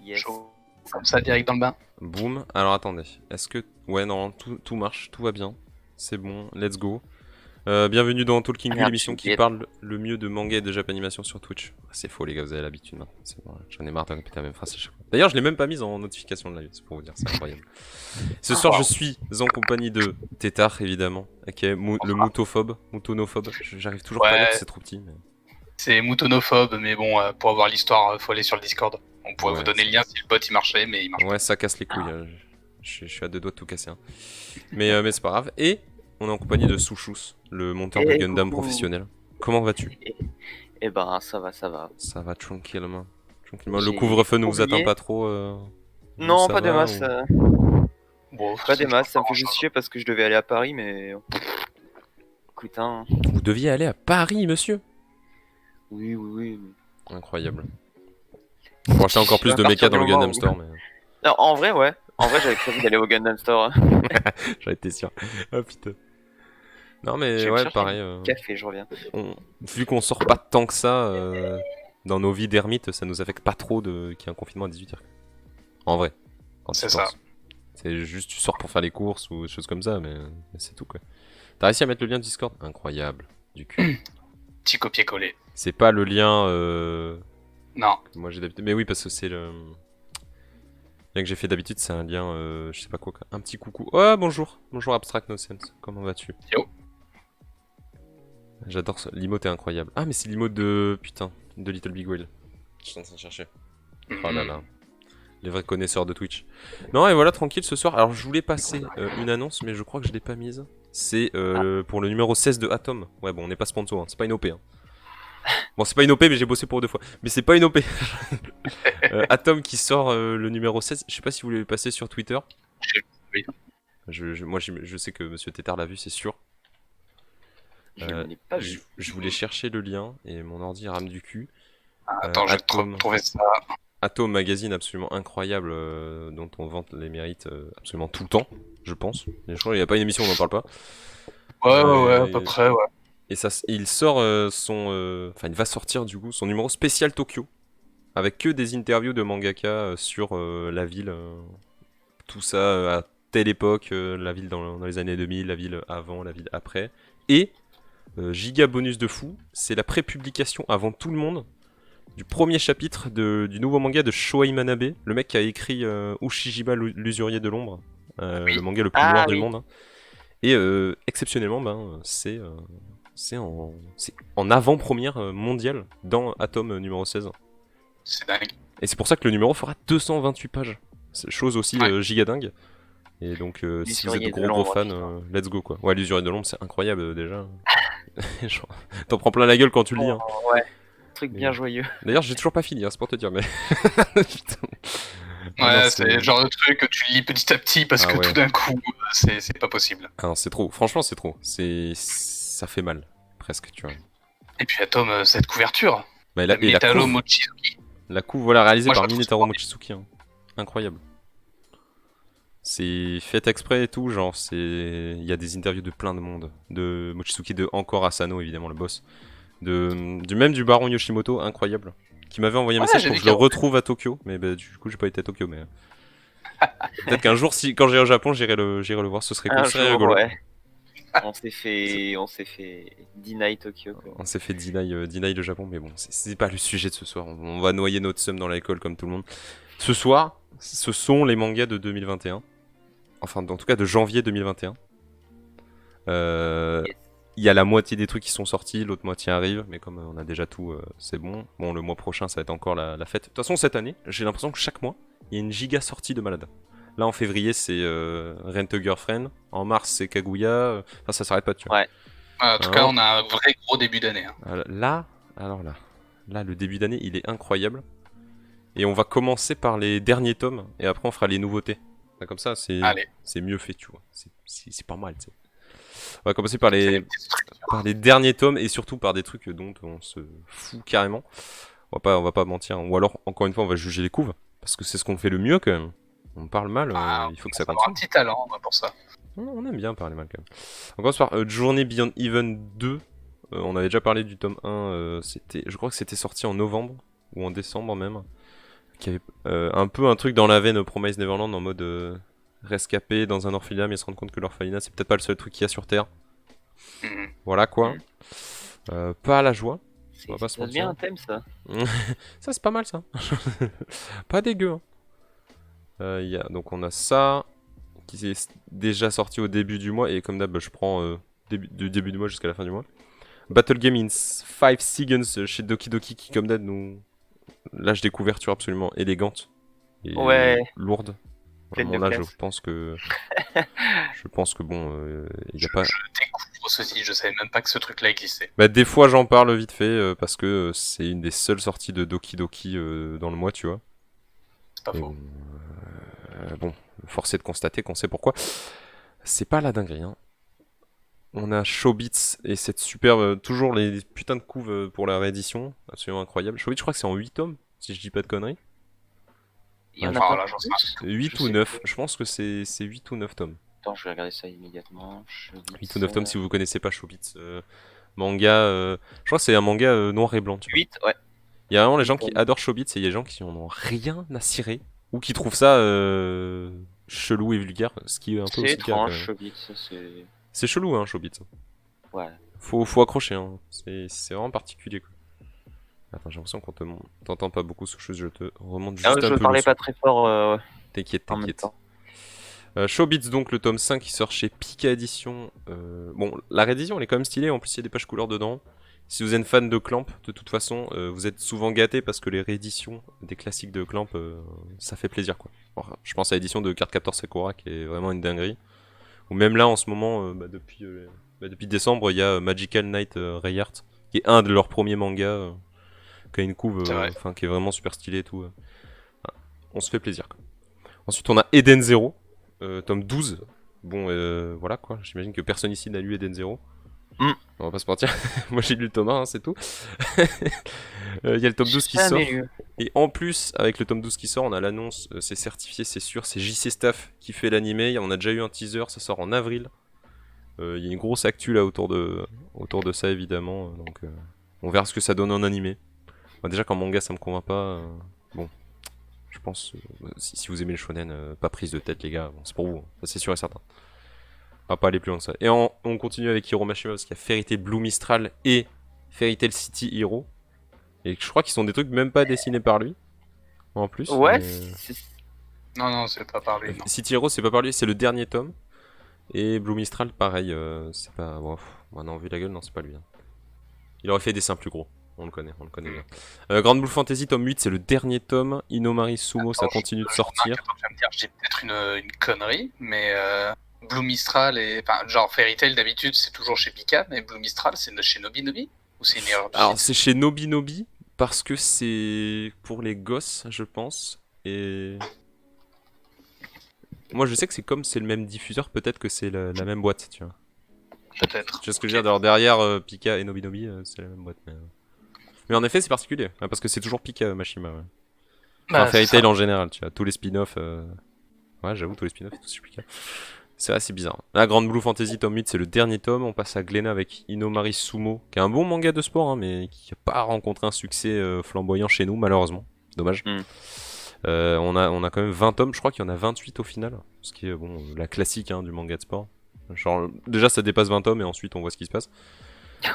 Yes. Chaud. Comme ça, direct dans le bain. Boum. Alors attendez. Est-ce que... Ouais, non, tout marche, tout va bien. C'est bon, let's go. Bienvenue dans Talking View, Merde, l'émission je suis qui bête. parle le mieux de manga et de Japanimation sur Twitch. C'est faux les gars, vous avez l'habitude maintenant. C'est bon, j'en ai marre de répéter la même phrase à chaque fois. D'ailleurs, je l'ai même pas mise en notification de live, c'est pour vous dire, c'est incroyable. Ce soir, je suis en compagnie de Tétard, évidemment, le moutonophobe. J'arrive toujours pas à dire que c'est trop petit. Mais... C'est moutonophobe, mais bon, pour avoir l'histoire, faut aller sur le Discord. On pourrait Ouais, vous donner le lien si le bot il marchait, mais il marche Ouais, ça casse les couilles. Je suis à deux doigts de tout casser. Hein. Mais c'est pas grave. Et on est en compagnie de Souchous, le monteur de Gundam coucou. professionnel. Comment vas-tu? Eh ben, ça va. Ça va tranquillement. Le J'ai couvre-feu ne vous oublié. atteint pas trop Non, ça pas des va, masses. pas. Bon, Pas des masses, ça me fait grand-chose. juste chier parce que je devais aller à Paris, mais. Écoute, hein. Vous deviez aller à Paris, monsieur? Oui. Incroyable. Pour acheter encore plus de méca dans le Gundam Store, mais... Non, en vrai, ouais. En vrai, j'avais prévu d'aller au Gundam Store. J'en étais sûr. Oh putain. Non mais Je vais me ouais, chercher pareil. Café, je reviens. Vu qu'on sort pas tant que ça dans nos vies d'ermite, ça nous affecte pas trop qu'il y ait un confinement à 18h. En vrai. Quand C'est tu ça. penses. C'est juste tu sors pour faire les courses ou des choses comme ça, mais c'est tout quoi. T'as réussi à mettre le lien Discord? Incroyable. Du cul. Petit copier-coller. C'est pas le lien Non. que moi j'ai d'habitude. Mais oui, parce que c'est le lien que j'ai fait d'habitude, c'est un lien, je sais pas quoi. Un petit coucou. Oh bonjour. Bonjour Abstract No Sense. Comment vas-tu? Yo. J'adore ça. L'emote est incroyable. Ah, mais c'est l'emote de. Putain, de Little Big Whale. Je suis en train de chercher. Oh là là. Les vrais connaisseurs de Twitch. Non, et voilà, tranquille ce soir. Alors, je voulais passer une annonce, mais je crois que je l'ai pas mise. C'est pour le numéro 16 de Atom. Ouais, bon, on n'est pas sponsor, hein. C'est pas une OP. Hein. Bon, c'est pas une OP, mais j'ai bossé pour eux 2 fois. Mais c'est pas une OP. Atom qui sort le numéro 16. Je sais pas si vous l'avez passé sur Twitter. Oui. Moi, je sais que Monsieur Tétard l'a vu, c'est sûr. Je ne l'ai pas vu. Je voulais chercher le lien et mon ordi rame du cul. Attends, je vais Atom. trouver ça. Atom magazine absolument incroyable dont on vante les mérites absolument tout le temps, je pense. Et je crois qu'il n'y a pas une émission où on n'en parle pas. Ouais, à peu près, ouais. Et il sort il va sortir du coup son numéro spécial Tokyo avec que des interviews de mangaka sur la ville, tout ça à telle époque, la ville dans les années 2000, la ville avant, la ville après. Et giga bonus de fou, c'est la pré-publication avant tout le monde du premier chapitre du nouveau manga de Shohei Manabe, le mec qui a écrit Ushijima l'usurier de l'ombre, le manga le plus noir du monde. Hein. Et exceptionnellement, c'est en avant-première mondiale dans Atom numéro 16. C'est dingue. Et c'est pour ça que le numéro fera 228 pages. C'est chose aussi giga dingue. Et donc, si vous êtes de gros fans, let's go quoi. Ouais, l'usurier de l'ombre, c'est incroyable déjà. Genre, t'en prends plein la gueule quand tu le lis. Hein. Ouais. Truc bien joyeux. D'ailleurs, j'ai toujours pas fini, hein, c'est pour te dire, mais. Putain. Ouais, non, c'est le genre de truc que tu lis petit à petit parce que tout d'un coup, c'est pas possible. Ah non, c'est trop. Franchement, c'est trop. Ça fait mal, presque, tu vois. Et puis Atom, cette couverture. Bah, Minetaro Mochizuki. La couve, voilà, réalisée par Minetaro Mochizuki. Hein. Incroyable. C'est fait exprès et tout, genre, il y a des interviews de plein de monde. De Mochizuki, de encore Asano, évidemment, le boss. Du baron Yoshimoto, incroyable. Qui m'avait envoyé un message pour que je le retrouve à Tokyo. Mais bah, du coup, j'ai pas été à Tokyo, mais. Peut-être qu'un jour, quand j'irai au Japon, j'irai le voir, ce serait cool, ce serait rigolo. Ouais. On s'est fait deny Tokyo. Quoi. On s'est fait deny le Japon, mais bon, c'est pas le sujet de ce soir. On va noyer notre somme dans l'alcool comme tout le monde. Ce soir, ce sont les mangas de 2021. Enfin, en tout cas de janvier 2021. Il y a la moitié des trucs qui sont sortis, l'autre moitié arrive, mais comme on a déjà tout, c'est bon. Bon, le mois prochain, ça va être encore la fête. De toute façon, cette année, j'ai l'impression que chaque mois, il y a une giga sortie de malade. Là, en février, c'est Rent a Girlfriend. En mars, c'est Kaguya. Enfin, ça s'arrête pas, tu vois. Ouais. En tout cas, on a un vrai gros début d'année. Hein. Là, le début d'année, il est incroyable. Et on va commencer par les derniers tomes, et après, on fera les nouveautés. Comme ça, c'est mieux fait, tu vois. C'est pas mal, tu sais. On va commencer par les derniers tomes, et surtout par des trucs dont on se fout carrément. On va pas mentir. Ou alors, encore une fois, on va juger les couves, parce que c'est ce qu'on fait le mieux, quand même. On parle mal, il faut que ça continue. Un petit talent pour ça. On aime bien parler mal quand même. On commence par Journée Beyond Even 2. On avait déjà parlé du tome 1, je crois que c'était sorti en novembre, ou en décembre même. qui avait un peu un truc dans la veine Promise Neverland en mode rescapé dans un orphelinat mais se rendre compte que l'orphelinat c'est peut-être pas le seul truc qu'il y a sur Terre. Voilà quoi. Pas à la joie. On va pas se Ça mentir. devient un thème ça. Ça c'est pas mal ça. Pas dégueu. Hein. Donc on a ça qui est déjà sorti au début du mois et comme d'hab je prends du début du mois jusqu'à la fin du mois. Battle Game in 5 Seconds chez Doki Doki qui comme d'hab nous lâche des couvertures absolument élégantes et lourdes. Vraiment là je pense que bon il y a pas. Je découvre ceci, je savais même pas que ce truc-là existait. Bah des fois j'en parle vite fait parce que c'est une des seules sorties de Doki Doki dans le mois tu vois. C'est pas faux. Bon, force est de constater qu'on sait pourquoi. C'est pas la dinguerie hein. On a Showbits et cette superbe, toujours les putains de couves pour la réédition, absolument incroyable. Showbits je crois que c'est en 8 tomes, si je dis pas de conneries. Il y en a pas plus 8 ou 9, je pense que c'est 8 ou 9 tomes. Attends, je vais regarder ça immédiatement. 8 ou 9 tomes si vous connaissez pas Showbits. Manga, je crois que c'est un manga noir et blanc. Tu vois. 8, ouais. Il y a vraiment les gens qui adorent Showbits et il y a des gens qui en ont rien à cirer ou qui trouvent ça chelou et vulgaire, ce qui est un peu aussi étrange, Showbits, c'est chelou hein, Showbits. Ouais. Faut accrocher, hein. C'est vraiment particulier quoi. Attends, j'ai l'impression qu'on t'entend pas beaucoup sous chose, je te remonte juste un peu. Je parlais pas très fort. T'inquiète. Showbits donc le tome 5 qui sort chez Pika Edition. Bon, la réédition elle est quand même stylée, en plus il y a des pages couleurs dedans. Si vous êtes fan de Clamp, de toute façon, vous êtes souvent gâtés parce que les rééditions des classiques de Clamp, ça fait plaisir quoi. Alors, je pense à l'édition de Cardcaptor Sakura qui est vraiment une dinguerie. Ou même là en ce moment, depuis décembre, il y a Magical Knight Rayart, qui est un de leurs premiers mangas, qui a une couve, qui est vraiment super stylé et tout. On se fait plaisir quoi. Ensuite on a Eden Zero, tome 12. Bon, voilà quoi, j'imagine que personne ici n'a lu Eden Zero. On va pas se mentir, moi j'ai lu le tome 1, hein, c'est tout. Il y a le tome 12 qui sort. Et en plus, avec le tome 12 qui sort, on a l'annonce, c'est certifié, c'est sûr, c'est JC Staff qui fait l'animé. On a déjà eu un teaser, ça sort en avril. Il y a une grosse actu là autour de ça évidemment. Donc on verra ce que ça donne en animé. Bah, déjà qu'en manga ça me convainc pas. Bon, je pense, si vous aimez le shonen, pas prise de tête les gars, bon, c'est pour vous, ça c'est sûr et certain. On va pas aller plus loin que ça. Et on continue avec Hiro Mashima parce qu'il y a Fairy Tail Blue Mistral et Fairy Tail City Hero. Et je crois qu'ils sont des trucs même pas dessinés par lui. En plus. Ouais. Non, c'est pas par lui. Non. City Hero, c'est pas par lui, c'est le dernier tome. Et Blue Mistral, pareil, c'est pas. Bon, non, vu la gueule, non, c'est pas lui. Hein. Il aurait fait des dessins plus gros. On le connaît bien. Grand Blue Fantasy, tome 8, c'est le dernier tome. Inomari Sumo, ça continue de sortir. J'ai peut-être une connerie, mais. Blue Mistral et. Enfin, genre Fairy Tail d'habitude c'est toujours chez Pika, mais Blue Mistral c'est chez Nobi Nobi? Ou c'est une erreur? Alors c'est chez Nobi Nobi parce que c'est pour les gosses, je pense. Et. Moi je sais que c'est comme c'est le même diffuseur, peut-être que c'est la même boîte, tu vois. Peut-être. Tu vois ce que je veux dire? Alors derrière Pika et Nobi Nobi, c'est la même boîte. Mais en effet c'est particulier, parce que c'est toujours Pika Mashima. Ouais. Enfin, Fairy Tail en général, tu vois. Tous les spin-offs. Ouais, j'avoue, tous les spin-offs, c'est tout sur Pika. C'est assez bizarre. La Grande Blue Fantasy tome 8, c'est le dernier tome. On passe à Glénat avec Inomari Sumo, qui est un bon manga de sport, hein, mais qui n'a pas rencontré un succès flamboyant chez nous, malheureusement. Dommage. On a quand même 20 tomes, je crois qu'il y en a 28 au final. Ce qui est bon, la classique hein, du manga de sport. Genre, déjà, ça dépasse 20 tomes et ensuite on voit ce qui se passe.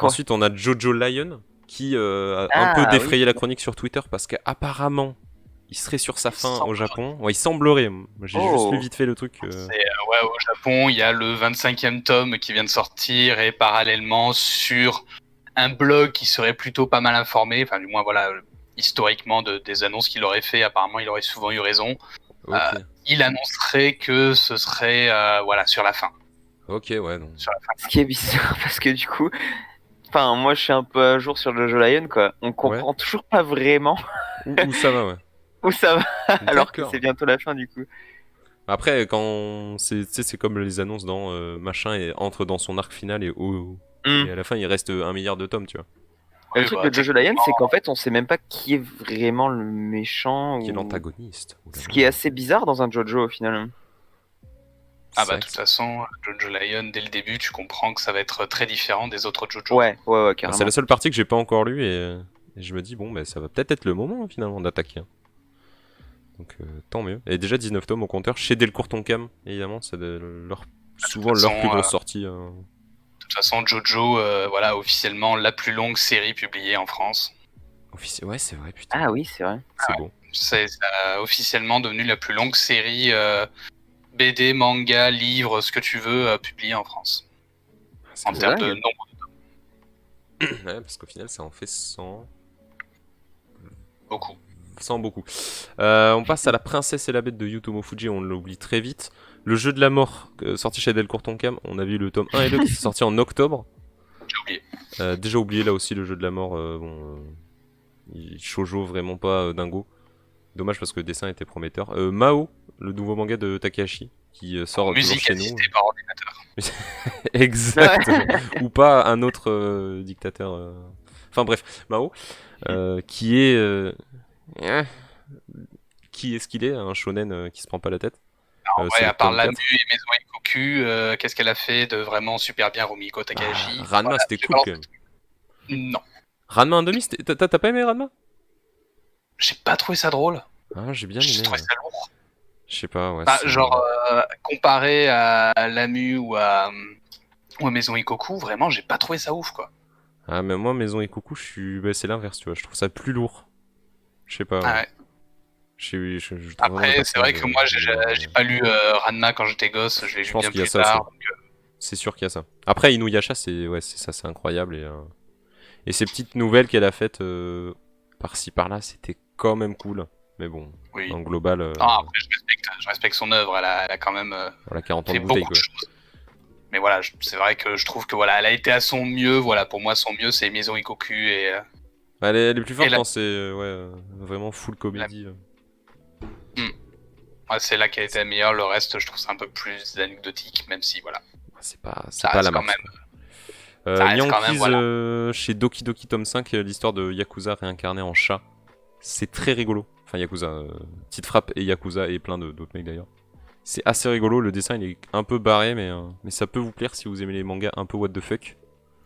Ensuite, on a Jojo Lion, qui a un peu défrayé la chronique sur Twitter parce qu'apparemment. Il serait sur sa fin au Japon. Ouais, il semblerait. J'ai juste lu vite fait le truc. Ouais, au Japon, il y a le 25e tome qui vient de sortir et parallèlement sur un blog qui serait plutôt pas mal informé. Enfin, du moins, voilà, historiquement des annonces qu'il aurait fait. Apparemment, il aurait souvent eu raison. Okay. Il annoncerait que ce serait voilà, sur la fin. Ok, ouais. Donc. Sur la fin. Ce qui est bizarre parce que du coup, enfin, moi je suis un peu à jour sur Jojo Lion, quoi. On comprend toujours pas vraiment. Où ça va, ouais. Où ça va, alors que c'est bientôt la fin du coup. Après, quand c'est comme les annonces dans machin et entre dans son arc final et à la fin il reste 1 milliard de tomes, tu vois. Le truc de Jojo Lion, c'est qu'en fait on sait même pas qui est vraiment le méchant qui est l'antagoniste. Ce qui est assez bizarre dans un Jojo au final. Ah bah de toute façon, Jojo Lion, dès le début, tu comprends que ça va être très différent des autres Jojo. Ouais, carrément. C'est la seule partie que j'ai pas encore lue et je me dis bon, bah, ça va peut-être être le moment finalement d'attaquer. Donc tant mieux. Et déjà 19 tomes au compteur chez Delcourt Tonkam, évidemment, c'est souvent leur plus grosse sortie. De toute façon, Jojo, voilà, officiellement la plus longue série publiée en France. Ouais, c'est vrai, putain. Ah oui, c'est vrai. C'est beau. C'est officiellement devenu la plus longue série BD, manga, livre, ce que tu veux, publiée en France. En termes de nombre. Ouais, parce qu'au final, ça en fait 100. Beaucoup. 100 beaucoup. On passe à La Princesse et la Bête de Yutomo Fuji, on l'oublie très vite. Le Jeu de la Mort, sorti chez Delcourt Tonkam, on a vu le tome 1 et 2 qui sont sortis en octobre. J'ai oublié. Déjà oublié là aussi le Jeu de la Mort, shoujo vraiment pas dingo. Dommage parce que le dessin était prometteur. Mao, le nouveau manga de Takahashi, qui sort toujours chez nous. Par ordinateur. Exact. Ou pas un autre dictateur. Enfin bref, Mao, qui est... Qui est-ce qu'il est? Un shonen qui se prend pas la tête. Ouais, à part Lamu et Maison Ikoku, qu'est-ce qu'elle a fait de vraiment super bien, Rumiko Takahashi? Ranma, voilà, c'était cool quand même. Non. Ranma 1,5, t'as pas aimé Ranma? J'ai pas trouvé ça drôle. Ah, j'ai bien aimé. J'ai trouvé ça lourd. Je sais pas, ouais. Genre, comparé à Lamu ou à Maison Ikoku, vraiment, j'ai pas trouvé ça ouf, quoi. Ah, mais moi, Maison Ikoku, c'est l'inverse, tu vois. Je trouve ça plus lourd. Je sais pas. Ah ouais. Je après, c'est vrai que moi, j'ai pas lu Ranma quand j'étais gosse, je l'ai lu bien plus tard. C'est sûr qu'il y a ça. Après, Inuyasha, c'est ça, c'est incroyable. Et ces petites nouvelles qu'elle a faites par-ci par-là, c'était quand même cool. Mais bon, oui. En global. Après, je respecte son œuvre, elle a quand même voilà, 40 ans fait de bouteille, beaucoup de choses. Mais voilà, c'est vrai que je trouve que voilà, elle a été à son mieux. Voilà, pour moi, son mieux, c'est Maison Ikoku et. Elle est plus forte quand c'est vraiment full comédie. Ouais, c'est là qu'elle était meilleure. Le reste, je trouve ça un peu plus anecdotique, même si voilà. C'est pas la marque. Yankees voilà. Chez Doki Doki tome 5, l'histoire de Yakuza réincarné en chat. C'est très rigolo. Enfin, Yakuza, Petite Frappe et Yakuza et plein d'autres mecs d'ailleurs. C'est assez rigolo, le dessin il est un peu barré, mais ça peut vous plaire si vous aimez les mangas un peu what the fuck.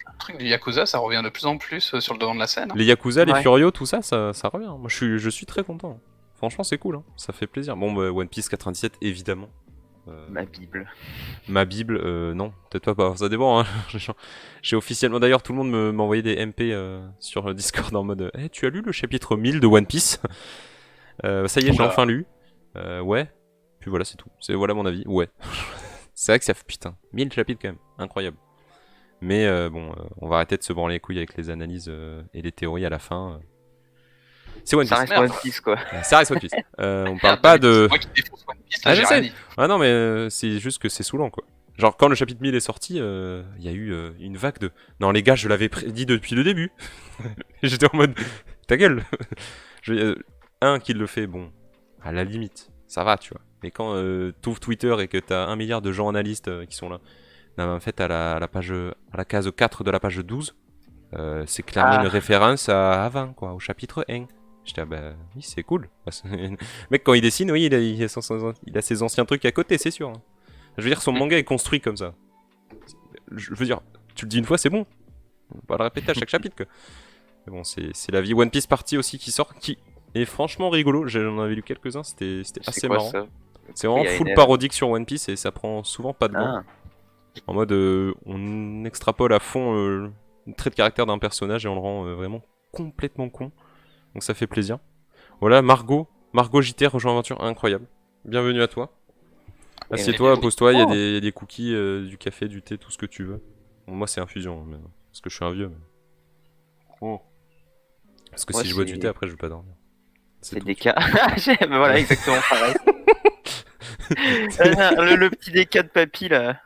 Le truc du Yakuza, ça revient de plus en plus sur le devant de la scène. Les Yakuza, les Furio, tout ça, ça revient. Moi je suis très content. Franchement, c'est cool, hein. Ça fait plaisir. Bon, One Piece 97, évidemment. Ma Bible. Ma Bible, non, peut-être pas, ça dépend. Hein. J'ai officiellement, d'ailleurs, tout le monde m'a envoyé des MP sur Discord en mode hey, tu as lu le chapitre 1000 de One Piece? Ça y est, j'ai enfin lu. Ouais. Puis voilà, c'est tout. C'est voilà mon avis. Ouais. C'est vrai que ça fait putain. 1000 chapitres quand même. Incroyable. Mais bon, on va arrêter de se branler les couilles avec les analyses et les théories à la fin. C'est One Piece. Ça reste One Piece, quoi. Ça reste One Piece. On parle pas de. C'est moi qui défonce One Piece, là, j'ai rien dit. Ah non, mais c'est juste que c'est saoulant, quoi. Genre, quand le chapitre 1000 est sorti, il y a eu une vague de. Non, les gars, je l'avais prédit depuis le début. J'étais en mode. Ta gueule. Un qui le fait, bon, à la limite, ça va, tu vois. Mais quand t'ouvres Twitter et que t'as 1 milliard de gens analystes qui sont là, non, en fait, à la case 4 de la page 12, c'est clairement une référence à 20, quoi, au chapitre 1. J'étais, bah oui, c'est cool. Mec, quand il dessine, oui, il a ses anciens trucs à côté, c'est sûr. Hein. Je veux dire, son manga est construit comme ça. Je veux dire, tu le dis une fois, c'est bon. On va pas le répéter à chaque chapitre, quoi. Mais bon, c'est la vie. One Piece Party aussi qui sort, qui est franchement rigolo. J'en avais lu quelques-uns, c'était assez marrant. C'est vraiment full parodique sur One Piece et ça prend souvent pas de gants. En mode, on extrapole à fond le trait de caractère d'un personnage et on le rend vraiment complètement con. Donc ça fait plaisir. Voilà, Margot JT rejoint l'aventure, incroyable. Bienvenue à toi. Assieds-toi, pose-toi, il y a des cookies, du café, du thé, tout ce que tu veux. Bon, moi c'est infusion, mais... parce que je suis un vieux. Mais... Parce que si je bois du thé, après je vais pas dormir. C'est des cas. Voilà, exactement pareil. le petit déca de papy là.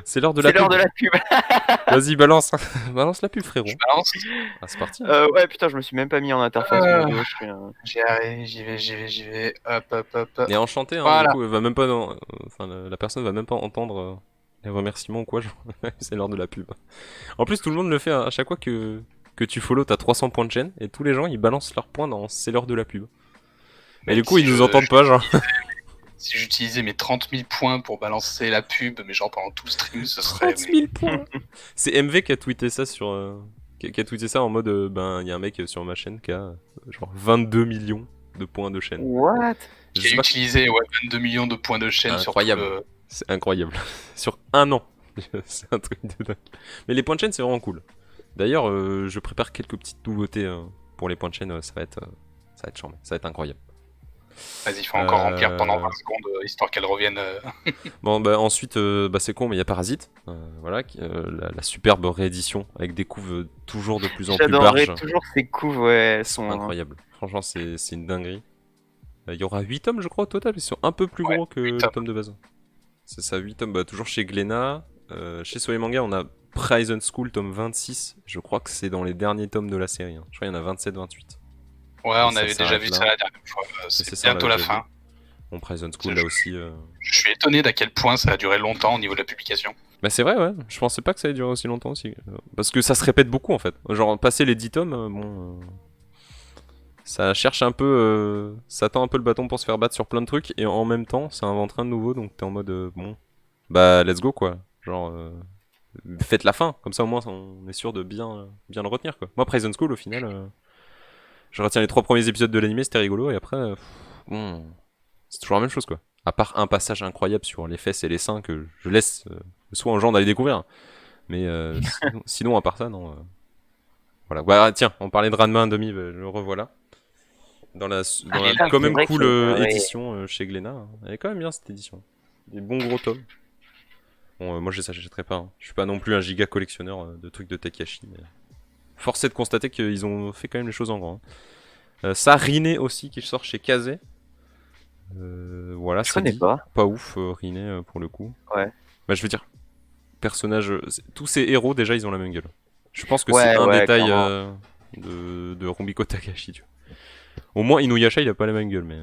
C'est l'heure de la pub. Vas-y, balance. Balance la pub, frérot. Je balance. Ah, c'est parti. Ouais, putain, je me suis même pas mis en interface. J'y vais. Hop. Et enchanté, hein, voilà. Du coup, va même pas la personne va même pas entendre les remerciements ou quoi. C'est l'heure de la pub. En plus, tout le monde le fait à chaque fois que tu follow, t'as 300 points de chaîne et tous les gens ils balancent leurs points dans c'est l'heure de la pub. Et du coup, ils nous entendent pas, genre. Si j'utilisais mes 30 000 points pour balancer la pub, mais genre pendant tout le stream, ce serait... 30 000 points. C'est MV qui a tweeté ça sur... qui a tweeté ça en mode, il y a un mec sur ma chaîne qui a genre 22 millions de points de chaîne. What? Je J'ai sais pas, utilisé 22 millions de points de chaîne sur tout incroyable. le... C'est incroyable. Sur un an. C'est un truc de dingue. Mais les points de chaîne, c'est vraiment cool. D'ailleurs, je prépare quelques petites nouveautés pour les points de chaîne. Ça va être charmé. Ça va être incroyable. Vas-y, il faut encore remplir pendant 20 secondes, histoire qu'elle revienne. Bon, bah ensuite, c'est con, mais il y a Parasite. Voilà, la superbe réédition avec des couves toujours de plus en plus J'adorerais larges. toujours ces couves, ouais, Sont sont incroyables. Franchement, c'est une dinguerie. Il y aura 8 tomes, je crois, au total. Ils sont un peu plus Ouais, gros que 8 le tomes. tome de base. C'est ça, 8 tomes. Bah, toujours chez Glénat. Chez Soleil Manga, on a Prison School, tome 26. Je crois que c'est dans les derniers tomes de la série. Hein. Je crois qu'il y en a 27-28. Ouais, Et on ça avait déjà s'arrête vu là. ça la dernière fois. C'est C'est ça, on bientôt l'a la déjà fin. vu. Bon, Prison School, Je- là aussi. Je suis étonné d'à quel point ça a duré longtemps au niveau de la publication. Bah, c'est vrai, ouais. Je pensais pas que ça allait durer aussi longtemps aussi. Parce que ça se répète beaucoup, en fait. Genre, passer les 10 tomes, bon. Ça cherche un peu. Ça tend un peu le bâton pour se faire battre sur plein de trucs. Et en même temps, ça invente rien de nouveau. Donc, t'es en mode. Bon. Bah, let's go, quoi. Genre. Faites la fin, comme ça au moins on est sûr de bien le retenir quoi. Moi Prison School au final, je retiens les 3 premiers épisodes de l'animé, c'était rigolo et après, bon, c'est toujours la même chose quoi. À part un passage incroyable sur les fesses et les seins que je laisse soit aux gens d'aller découvrir. Mais sinon à part ça non. Voilà. Bah tiens, on parlait de Ranma 1,5, le revoilà. Dans la putain, quand c'est même vrai cool que, ouais. édition chez Glénat. Hein. Elle est quand même bien cette édition. Des bons gros tomes. Bon, moi je les achèterai pas. Hein. Je suis pas non plus un giga collectionneur de trucs de Takashi. Mais... Force est de constater qu'ils ont fait quand même les choses en grand. Hein. Ça, Riné aussi qui sort chez Kazé. Voilà, Je c'est connais dit. pas. Pas ouf, Riné pour le coup. Ouais. Bah, je veux dire, personnage. Tous ces héros déjà ils ont la même gueule. Je pense que Ouais, c'est un ouais, détail clairement. de Rumiko Takashi. Tu vois. Au moins Inuyasha il a pas la même gueule, mais.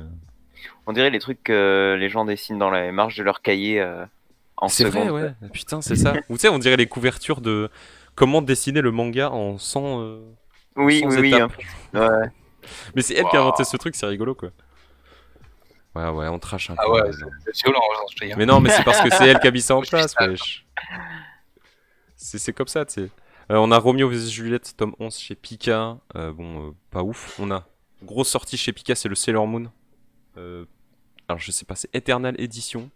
On dirait les trucs que les gens dessinent dans les marges de leur cahier en C'est vrai, secondes. ouais. Putain, c'est ça. Ou tu sais, on dirait les couvertures de comment dessiner le manga en 100, Oui, 100 oui, oui. étapes. Ouais. Mais c'est elle qui a inventé Waouh. ce truc, c'est rigolo quoi. Ouais, on trash un Ah peu. ouais, Mais non, c'est violent, je te dis. mais non, mais c'est parce que c'est elle qui a mis ça en Je suis place, sale. wesh. C'est comme ça, tu sais. On a Romeo vs Juliette, tome 11 chez Pika. Bon, pas ouf. On a grosse sortie chez Pika, c'est le Sailor Moon. Alors je sais pas, c'est Eternal Edition.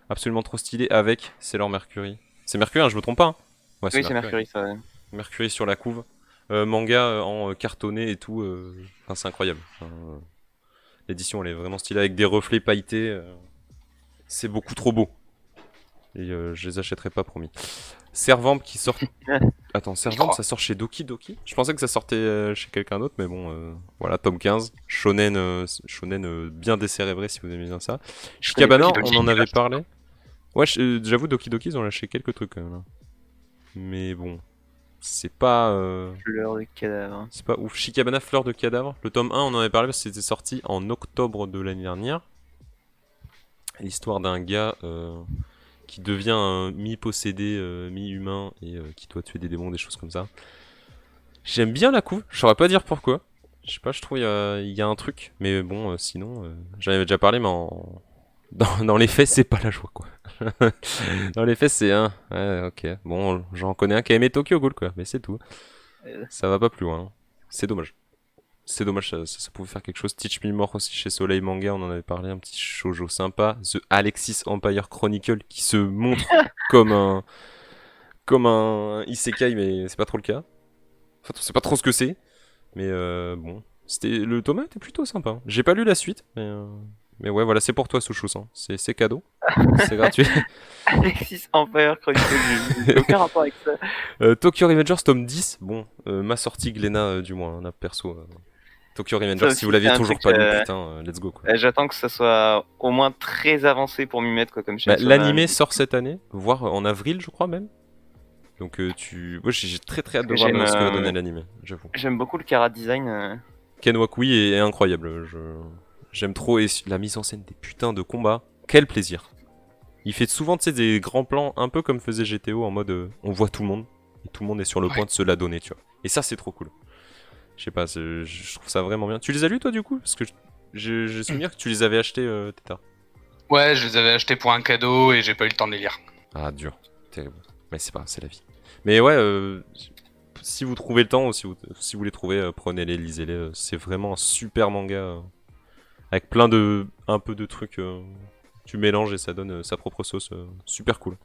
Absolument trop stylé avec Sailor Mercury. C'est Mercury, hein, je me trompe pas. Hein. Ouais, c'est Oui, c'est Mercury. Mercury, ça. Ouais. Mercury sur la couve. Manga en cartonné et tout. Enfin, c'est incroyable. Enfin, l'édition elle est vraiment stylée avec des reflets pailletés. C'est beaucoup trop beau. Et je les achèterai pas, promis. Servamp qui sort. Attends, Servamp crois. ça sort chez Doki Doki. Je pensais que ça sortait chez quelqu'un d'autre, mais bon, voilà, tome 15. Shonen, bien décérébré si vous aimez bien ça. Je connais Shikabana, Doki on Doki. en avait parlé. Ouais, j'avoue, Doki Doki, ils ont lâché quelques trucs quand même. Là. Mais bon, c'est pas. Fleur de cadavre. C'est pas ouf. Shikabana, Fleur de cadavre. Le tome 1, on en avait parlé parce que c'était sorti en octobre de l'année dernière. L'histoire d'un gars qui devient un mi-possédé, mi-humain et qui doit tuer des démons, des choses comme ça. J'aime bien la couve, je saurais pas dire pourquoi. Je sais pas, je trouve il y a un truc. Mais bon, sinon, j'en avais déjà parlé, mais dans les faits, c'est pas la joie quoi. Dans les faits, c'est un. Ouais, ok. Bon, j'en connais un qui a aimé Tokyo Ghoul quoi, mais c'est tout. Ça va pas plus loin. Hein. C'est dommage. C'est dommage, ça pouvait faire quelque chose. Teach Me More aussi chez Soleil Manga, on en avait parlé, un petit shoujo sympa. The Alexis Empire Chronicle qui se montre comme un isekai, mais c'est pas trop le cas. Enfin, on sait pas trop ce que c'est, mais bon. Le tome 1 était plutôt sympa. Hein. J'ai pas lu la suite, mais ouais, voilà, c'est pour toi, Souchous. Hein. C'est cadeau, c'est gratuit. Alexis Empire Chronicle, j'ai aucun rapport avec ça. Tokyo Revengers tome 10, bon, ma sortie Glénat du moins, là, perso. Tokyo Ça Revengers, aussi, si vous l'aviez c'est un toujours truc, pas lu, putain, let's go quoi. J'attends que ça soit au moins très avancé pour m'y mettre, quoi, comme Bah, Chainsaw l'animé Man. sort cette année, voire en avril, je crois même. Donc moi j'ai très très hâte de voir J'aime ce que va donner l'animé, j'avoue. j'aime beaucoup le Kara design. Ken Wakui est incroyable, j'aime trop et la mise en scène des putains de combats, quel plaisir. Il fait souvent tu sais, des grands plans un peu comme faisait GTO en mode on voit tout le monde et tout le monde est sur le point de se la donner, tu vois. Et ça c'est trop cool. Je sais pas, je trouve ça vraiment bien. Tu les as lus toi du coup? Parce que j'ai souvenir que tu les avais achetés, Tétard. Ouais, je les avais achetés pour un cadeau et j'ai pas eu le temps de les lire. Ah dur, terrible. Mais c'est pas, c'est la vie. Mais ouais, si vous trouvez le temps ou si vous les trouvez, prenez-les, lisez-les. C'est vraiment un super manga avec un peu de trucs, tu mélanges et ça donne sa propre sauce, super cool.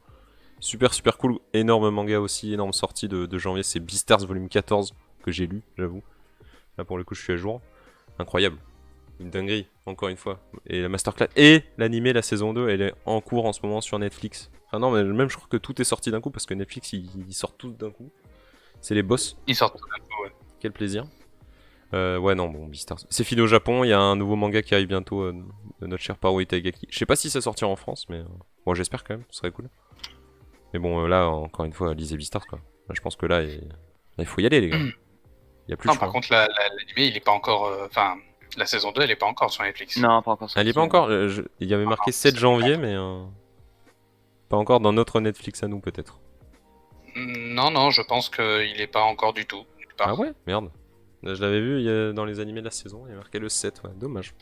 Super cool, énorme manga aussi, énorme sortie de janvier, c'est Beastars volume 14 que j'ai lu, j'avoue. Là pour le coup je suis à jour, incroyable, une dinguerie, encore une fois. Et la masterclass et l'animé, la saison 2, elle est en cours en ce moment sur Netflix. Enfin non mais même je crois que tout est sorti d'un coup parce que Netflix ils sortent tous d'un coup. C'est les boss. Ils sortent tout d'un coup, ouais. Quel plaisir. Ouais, non, bon, Beastars. C'est fini au Japon, il y a un nouveau manga qui arrive bientôt de notre cher Paro Itagaki. Je sais pas si ça sortira en France, mais bon, j'espère quand même, ce serait cool. Mais bon, là, encore une fois, lisez Beastars, quoi. Là, je pense que là, il faut y aller, les gars. Il y a plus Non, de choix. par contre, l'animé, il est pas encore. Enfin, la saison 2, elle est pas encore sur Netflix. Non, pas encore sorti. Elle est pas encore. Il y avait marqué 7 janvier, mais pas encore dans notre Netflix à nous, peut-être. Non, je pense qu'il est pas encore du tout. Ah ouais? Merde. Là, je l'avais vu dans les animés de la saison, il y a marqué le 7, ouais, dommage.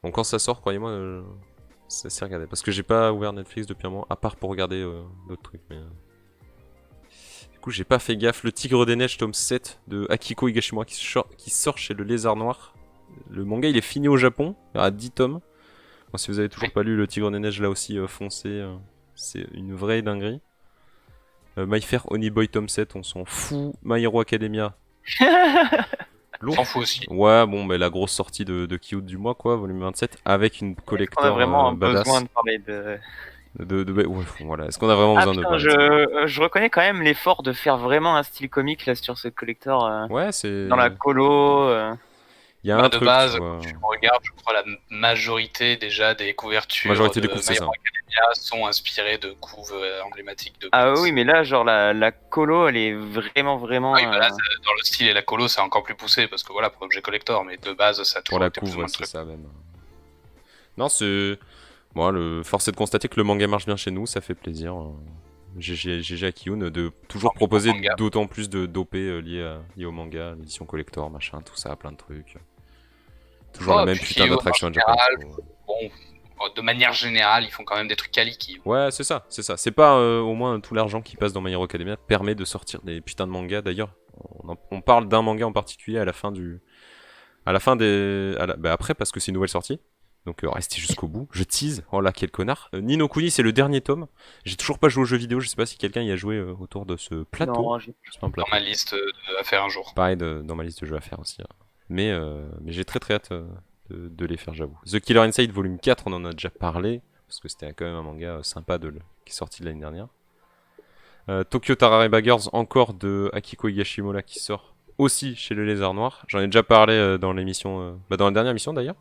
Bon, quand ça sort, croyez-moi, ça s'est regardé. Parce que j'ai pas ouvert Netflix depuis un moment, à part pour regarder d'autres trucs. Mais, du coup, j'ai pas fait gaffe. Le Tigre des Neiges, tome 7 de Akiko Higashimura qui sort chez le Lézard Noir. Le manga, il est fini au Japon, il y aura 10 tomes. Bon, si vous avez toujours pas lu Le Tigre des Neiges, là aussi, foncez. C'est une vraie dinguerie. My Fair Honey Boy tome 7, on s'en fout. My Hero Academia. On s'en fout aussi. Ouais, bon, mais la grosse sortie de Kyoto du mois, quoi, volume 27, avec une collector On a vraiment badass. besoin de parler de... Ouais, voilà. Est-ce qu'on a vraiment besoin de parler de ça? Je reconnais quand même l'effort de faire vraiment un style comique là sur ce collector. Ouais, c'est. Dans la colo. Il y a un de truc, base, tu vois. quand tu regardes, je crois la majorité déjà des couvertures Majorité des de couves, c'est My ça. Hero Academia sont inspirées de couves emblématiques de Ah comics. oui, mais là, genre la colo, elle est vraiment. Oui, bah là, dans le style et la colo, c'est encore plus poussé parce que voilà, pour objet collector, mais de base, ça a Pour toujours la été plus couve, ou moins ouais, le c'est truc. ça même. Non, c'est. Bon, force est de constater que le manga marche bien chez nous, ça fait plaisir. GG à Kiyun de toujours proposer d'autant plus d'OP liés au manga, l'édition collector, machin, tout ça, plein de trucs. Toujours la même putain d'attraction à Japan. Bon, de manière générale, ils font quand même des trucs quali qui. Ouais, c'est ça. C'est pas au moins tout l'argent qui passe dans My Hero Academia permet de sortir des putains de mangas. D'ailleurs, on parle d'un manga en particulier à la fin des. Bah après, parce que c'est une nouvelle sortie. Donc restez jusqu'au bout. Je tease. Oh là, quel connard. Ni no Kuni, c'est le dernier tome. J'ai toujours pas joué aux jeux vidéo. Je sais pas si quelqu'un y a joué autour de ce plateau. Non, pas un plateau. Dans ma liste à faire un jour. Pareil, dans ma liste de jeux à faire aussi. Hein. Mais j'ai très hâte de les faire, j'avoue. The Killer Inside volume 4, on en a déjà parlé. Parce que c'était quand même un manga sympa qui est sorti l'année dernière. Tokyo Tarare Baggers, encore de Akiko Higashimola qui sort aussi chez le Lézard Noir. J'en ai déjà parlé dans l'émission, dans la dernière émission d'ailleurs.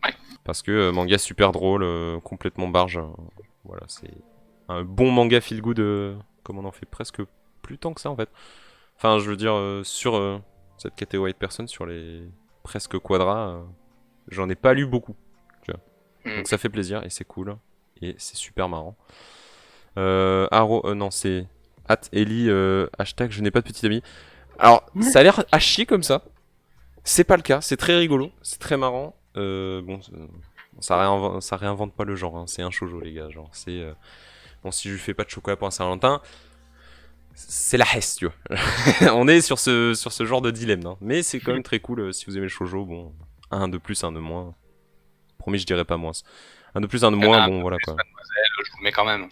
Ouais. Parce que manga super drôle, complètement barge. Voilà, c'est un bon manga feel good, comme on en fait presque plus tant que ça en fait. Enfin, je veux dire, sur cette catégorie de personnes, sur les presque quadras, j'en ai pas lu beaucoup. Tu vois. Donc ça fait plaisir et c'est cool. Et c'est super marrant. Non, c'est @Eli, hashtag je n'ai pas de petit ami. Alors, ça a l'air à chier comme ça. C'est pas le cas, c'est très rigolo, c'est très marrant. Bon, ça réinvente pas le genre, hein. C'est un shoujo, les gars. Genre, c'est. Bon, si je lui fais pas de chocolat pour un Saint-Valentin, c'est la hesse, tu vois. On est sur ce genre de dilemme, hein. Mais c'est quand même très cool si vous aimez le shoujo. Bon, un de plus, un de moins. Promis, je dirais pas moins. Un de plus, un de moins, bon, voilà quoi. Mademoiselle, je vous le mets quand même.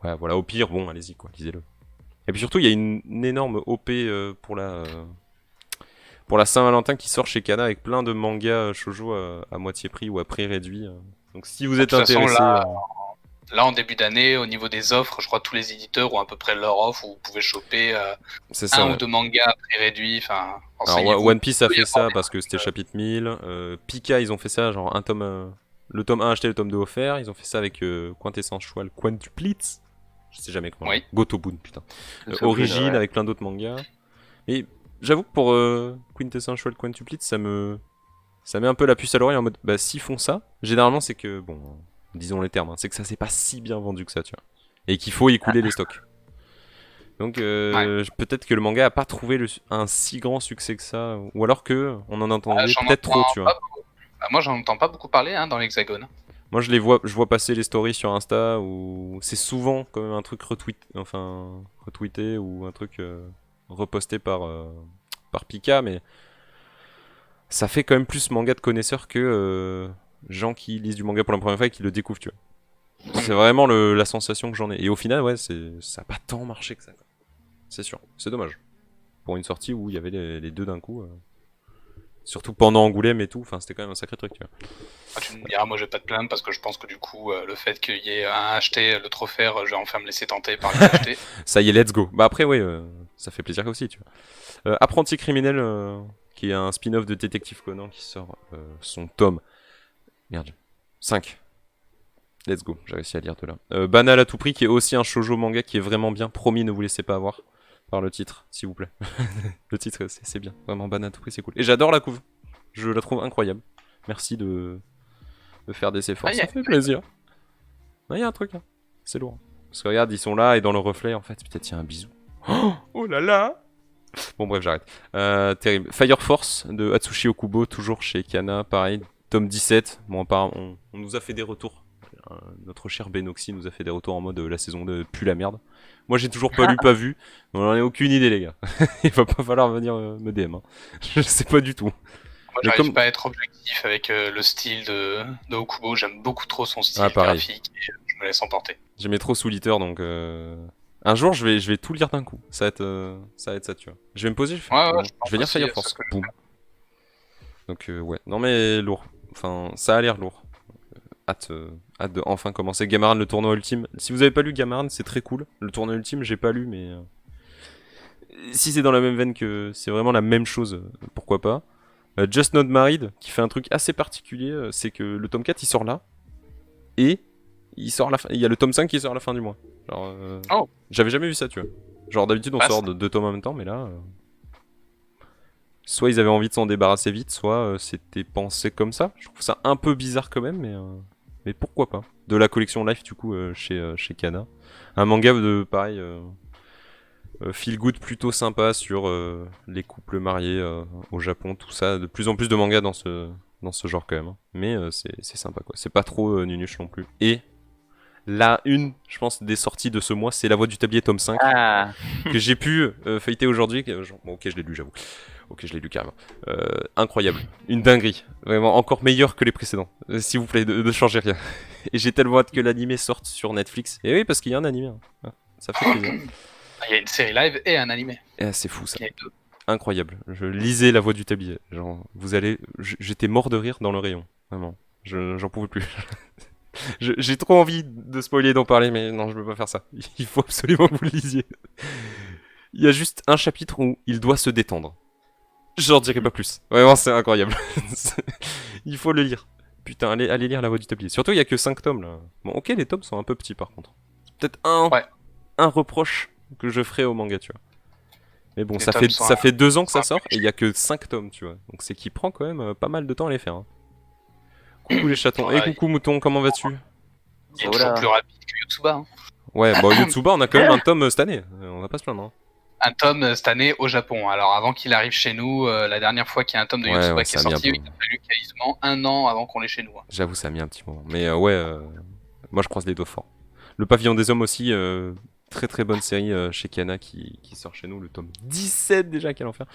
Ouais, voilà, au pire, bon, allez-y, quoi, lisez-le. Et puis surtout, il y a une énorme OP pour la Saint-Valentin qui sort chez Kana avec plein de mangas shoujo à moitié prix ou à prix réduit. Donc si vous êtes intéressé... Là, en début d'année, au niveau des offres, je crois que tous les éditeurs ont à peu près leur offre où vous pouvez choper un ou deux mangas à prix réduit. Alors, One Piece a fait ça parce que c'était chapitre 1000. Pika, ils ont fait ça, genre un tome... le tome 1 acheté, le tome 2 offert. Ils ont fait ça avec Quintessential Quantuplitz. Je sais jamais comment. Oui. Gotobun, putain. Origin, ouais. Avec plein d'autres mangas. Et j'avoue que pour Quintessential Quantuplitz, ça met un peu la puce à l'oreille en mode, bah s'ils font ça, généralement c'est que, bon, disons les termes, hein, c'est que ça s'est pas si bien vendu que ça, tu vois. Et qu'il faut écouler les stocks. Donc peut-être que le manga a pas trouvé un si grand succès que ça, ou alors que on en entendait peut-être trop, tu vois. Moi j'en entends pas beaucoup parler dans l'Hexagone. Moi je vois passer les stories sur Insta où c'est souvent quand même un truc retweeté ou un truc reposté par Pika, mais ça fait quand même plus manga de connaisseurs que gens qui lisent du manga pour la première fois et qui le découvrent, tu vois. C'est vraiment la sensation que j'en ai. Et au final, ouais, ça a pas tant marché que ça, quoi. C'est sûr, c'est dommage. Pour une sortie où il y avait les deux d'un coup. Surtout pendant Angoulême et tout, enfin c'était quand même un sacré truc, tu vois. Ah, tu me diras, moi je vais pas te plaindre parce que je pense que du coup, le fait qu'il y ait un acheté, l'autre offert, je vais enfin me laisser tenter par les acheter. Ça y est, let's go. Bah après, ouais, ça fait plaisir aussi, tu vois. Apprenti criminel, qui est un spin-off de Détective Conan qui sort son tome. Merde. 5. Let's go, j'ai réussi à lire de là. Banal à tout prix, qui est aussi un shoujo manga qui est vraiment bien. Promis, ne vous laissez pas avoir par le titre, s'il vous plaît. Le titre, c'est bien. Vraiment, Banal à tout prix, c'est cool. Et j'adore la couve. Je la trouve incroyable. Merci de faire des efforts, ça fait plaisir. Il y a un truc là, c'est lourd. Parce que regarde, ils sont là et dans le reflet, en fait, peut-être il y a un bisou. Oh là là. Bon bref, j'arrête. Terrible. Fire Force de Atsushi Okubo, toujours chez Kana, pareil, tome 17. Bon, apparemment, on nous a fait des retours. Notre cher Benoxy nous a fait des retours en mode la saison 2 pue la merde. Moi j'ai toujours pas lu, pas vu. On en a aucune idée, les gars. Il va pas falloir venir me DM. Hein. Je sais pas du tout. Moi j'arrive pas à être objectif avec le style de Okubo. J'aime beaucoup trop son style graphique et je me laisse emporter. J'aimais trop Soul Eater donc. Un jour je vais tout lire d'un coup. Ça va être ça, tu vois. Je vais me poser, je vais lire Fire Force. Boum. Donc ouais. Non mais lourd. Enfin, ça a l'air lourd. Hâte de enfin commencer Gamaran, le tournoi ultime. Si vous avez pas lu Gamaran, c'est très cool. Le tournoi ultime, j'ai pas lu, mais si c'est dans la même veine que c'est vraiment la même chose, pourquoi pas. Just Not Married, qui fait un truc assez particulier, c'est que le tome 4 il sort là, et il sort à la fin. Il y a le tome 5 qui sort à la fin du mois. Genre, j'avais jamais vu ça, tu vois. Genre d'habitude on sort de 2 tomes en même temps, mais là. Soit ils avaient envie de s'en débarrasser vite, soit c'était pensé comme ça. Je trouve ça un peu bizarre quand même, mais pourquoi pas. De la collection Life du coup chez Kana. Un manga de pareil feel good plutôt sympa sur les couples mariés au Japon, tout ça. De plus en plus de mangas dans ce genre quand même. Hein. Mais c'est sympa quoi. C'est pas trop nunuche non plus. Et la une, je pense, des sorties de ce mois, c'est La Voix du Tablier tome 5. Que j'ai pu feuilleter aujourd'hui. Bon, ok, je l'ai lu, j'avoue. Ok, je l'ai lu carrément. Incroyable. Une dinguerie. Vraiment encore meilleur que les précédents. S'il vous plaît, ne changez rien. Et j'ai tellement hâte que l'animé sorte sur Netflix. Et oui, parce qu'il y a un animé. Hein. Ça fait plaisir. Il y a une série live et un animé. Et c'est fou ça. Incroyable. Je lisais La Voix du Tablier. Genre, j'étais mort de rire dans le rayon. Vraiment. J'en pouvais plus. J'ai trop envie de spoiler et d'en parler, mais non, je peux pas faire ça. Il faut absolument que vous le lisiez. Il y a juste un chapitre où il doit se détendre. J'en dirai pas plus. Vraiment, c'est incroyable. Il faut le lire. Putain, allez lire La Voix du Tablier. Surtout, il y a que 5 tomes là. Bon, ok, les tomes sont un peu petits par contre. C'est peut-être un reproche que je ferai au manga, tu vois. Mais bon, ça fait 2 ans que ça sort et il y a que 5 tomes, tu vois. Donc c'est qu'il prend quand même pas mal de temps à les faire. Hein. Coucou les chatons. Et coucou mouton, comment vas-tu? Il est toujours plus rapide que Yotsuba. Hein. Ouais, bah Yotsuba, on a quand même un tome cette année. On va pas se plaindre. Hein. Un tome cette année au Japon. Alors avant qu'il arrive chez nous, la dernière fois qu'il y a un tome de Yotsuba qui est sorti, il a fallu quasiment 1 an avant qu'on l'ait chez nous. Hein. J'avoue, ça a mis un petit moment. Mais moi je croise les doigts fort. Le Pavillon des Hommes aussi, très très bonne série chez Kana qui sort chez nous, le tome 17 déjà, quel enfer.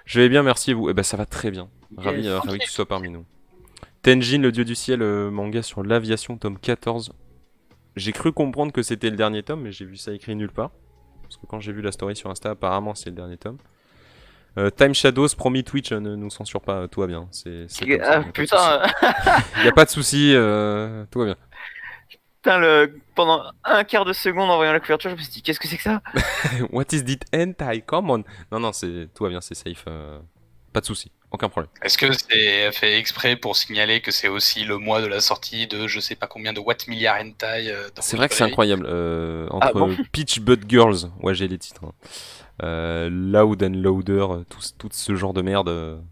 Je vais bien, merci et vous. Eh ben ça va très bien. Ravi que tu sois parmi nous. Tenjin, le dieu du ciel, manga sur l'aviation, tome 14. J'ai cru comprendre que c'était le dernier tome, mais j'ai vu ça écrit nulle part. Parce que quand j'ai vu la story sur Insta, apparemment c'est le dernier tome. Time Shadows, promis Twitch, ne nous censure pas, tout va bien. Putain. Y a pas de soucis, tout va bien. Putain, pendant un quart de seconde en voyant la couverture, je me suis dit qu'est-ce que c'est que ça? What is this hentai? Come on. Non, tout va bien, c'est safe. Pas de soucis, aucun problème. Est-ce que c'est fait exprès pour signaler que c'est aussi le mois de la sortie de je sais pas combien de What Milliard Hentai c'est vrai que c'est incroyable. Entre Peach Butt Girls, ouais j'ai les titres. Hein. Loud and Louder, tout ce genre de merde.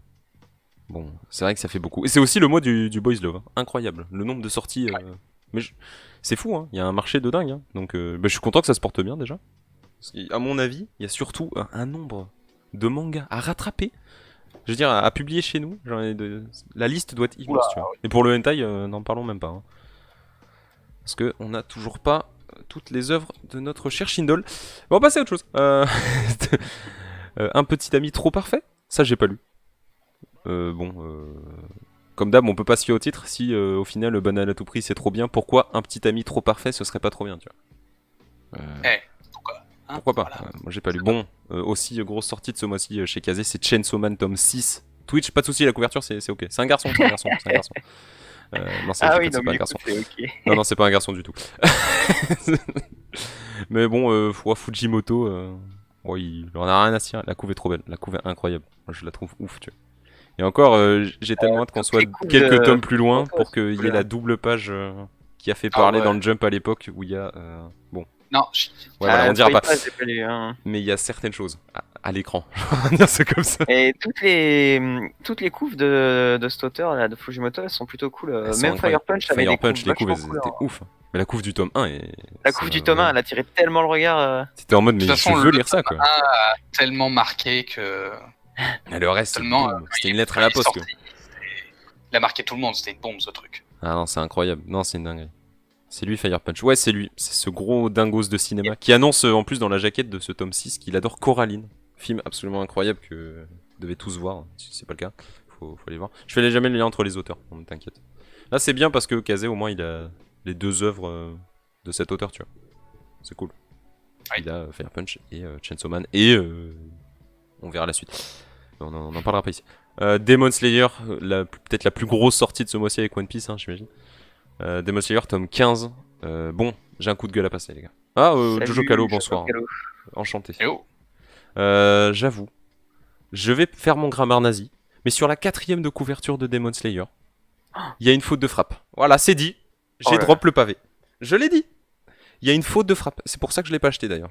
Bon, c'est vrai que ça fait beaucoup. Et c'est aussi le mois du Boys Love. Hein. Incroyable. Le nombre de sorties. Mais c'est fou, hein. Il y a un marché de dingue. Hein. Donc je suis content que ça se porte bien déjà. Parce qu'à mon avis, il y a surtout un nombre de mangas à rattraper. Je veux dire, à publier chez nous, la liste doit être immense, tu vois. Et pour le hentai, n'en parlons même pas. Hein. Parce qu'on n'a toujours pas toutes les œuvres de notre cher Shindle. Bon, on va passer à autre chose. Un petit ami trop parfait. Ça, j'ai pas lu. Comme d'hab, on peut pas se fier au titre. Si au final, banal à tout prix, c'est trop bien, pourquoi un petit ami trop parfait, ce serait pas trop bien, tu vois. Pourquoi Pourquoi pas. Voilà. Moi j'ai pas lu. Bon, aussi grosse sortie de ce mois-ci chez Kazé, c'est Chainsaw Man tome 6. Twitch, pas de souci, la couverture c'est ok. C'est un garçon, c'est un garçon, c'est un garçon. Non, Ah oui, c'est donc pas un du coup, garçon. c'est ok. Non, c'est pas un garçon du tout. Mais bon, Fujimoto, il en a rien à cirer. La couve est trop belle, la couve est incroyable. Moi, je la trouve ouf, tu vois. Et encore, j'ai tellement hâte qu'on toutes soit les couves quelques de tomes plus loin Fujimoto, pour elles qu'il sont y ait cool, la hein. double page qui a fait parler ouais. dans le Jump à l'époque où il y a. Bon, Non, ouais, voilà, on dira spoil pas. j'ai pas lu, hein. Mais il y a certaines choses à l'écran. On va dire c'est comme ça. Et toutes les couves de cet auteur là, de Fujimoto, elles sont plutôt cool. Elles sont Même Fire incroyables. Punch avait Fire des couves Punch, les couves, vachement elles cool, étaient hein. ouf. Mais la couve du tome 1 est. La couve du tome 1, elle attirait tellement le regard. C'était en mode, mais de toute façon, je veux lire ça, quoi. tellement marqué que. Et le reste, Tellement, c'était une lettre à la poste, quoi. Il a marqué tout le monde, c'était une bombe ce truc. Ah non, c'est incroyable. Non, c'est une dinguerie. C'est lui, Fire Punch. Ouais, c'est lui. C'est ce gros dingos de cinéma qui annonce en plus dans la jaquette de ce tome 6 qu'il adore Coraline. Film absolument incroyable que vous devez tous voir. Si c'est pas le cas, faut aller voir. Je fais jamais le lien entre les auteurs, on t'inquiète. Là, c'est bien parce que Kazé, au moins, il a les deux œuvres de cet auteur, tu vois. C'est cool. Oui. Il a Fire Punch et Chainsaw Man. Et on verra la suite. On en parlera pas ici. Demon Slayer, peut-être la plus grosse sortie de ce mois-ci avec One Piece, hein, j'imagine. Demon Slayer, tome 15. Bon, j'ai un coup de gueule à passer, les gars. Ah, Salut, Jojo Kalo, Jojo bonsoir. Kalo. Enchanté. Et oh, J'avoue, je vais faire mon grammaire nazi, mais sur la 4ème de couverture de Demon Slayer, il y a une faute de frappe. Voilà, c'est dit. J'ai Oh là drop le pavé. Je l'ai dit. Il y a une faute de frappe. C'est pour ça que je l'ai pas acheté d'ailleurs.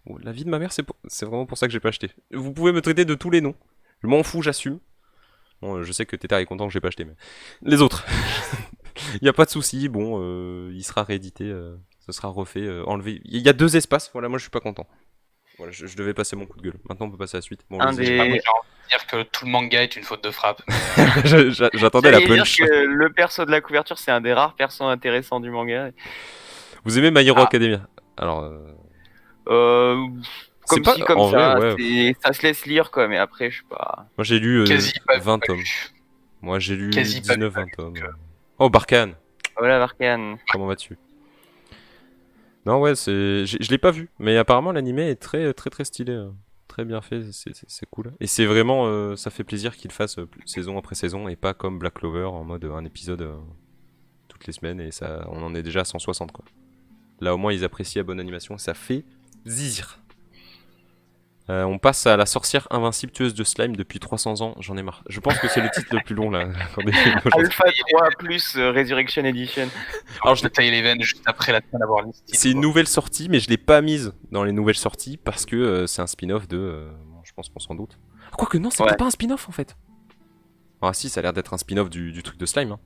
Oh, la vie de ma mère, c'est vraiment pour ça que j'ai pas acheté. Vous pouvez me traiter de tous les noms. Je m'en fous, j'assume. Bon, je sais que Tétard est content que j'ai pas acheté, mais les autres. Il y a pas de souci. Bon, il sera réédité, ce sera refait, enlevé. Il y a 2 espaces. Voilà, moi je suis pas content. Voilà, je devais passer mon coup de gueule. Maintenant, on peut passer à la suite. Bon, Un les- des- moi, j'ai envie de dire que tout le manga est une faute de frappe. J'attendais la J'allais dire punch. que le perso de la couverture, c'est un des rares persos intéressants du manga. Vous aimez My Hero Ah. Academia? Alors, Comme pas- si, comme en ça, vrai, ouais. ça se laisse lire, quoi, mais après, je sais pas. moi j'ai lu Quasi pas 20 pas tomes. lu. Moi j'ai lu Quasi pas 19-20 lu, tomes. donc, Oh, Barkhane, Voilà, Varkan. comment vas-tu? Non, ouais, je l'ai pas vu, mais apparemment l'animé est très très très stylé. Très bien fait, c'est cool. Et c'est vraiment, ça fait plaisir qu'il fasse saison après saison et pas comme Black Clover en mode un épisode toutes les semaines et ça, on en est déjà à 160 quoi. Là au moins ils apprécient la bonne animation, ça fait zizir. On passe à la sorcière invincible tueuse de slime depuis 300 ans, j'en ai marre. Je pense que c'est le titre le plus long là. Attendez, Alpha 3 plus Resurrection Edition. Alors, Je détaille l'event juste après la fin d'avoir listé. c'est une nouvelle sortie, mais je l'ai pas mise dans les nouvelles sorties parce que c'est un spin-off de. Bon, je pense qu'on s'en doute. Quoique non, c'est Ouais. peut-être pas un spin-off en fait. Ah si, ça a l'air d'être un spin-off du truc de slime. Hein.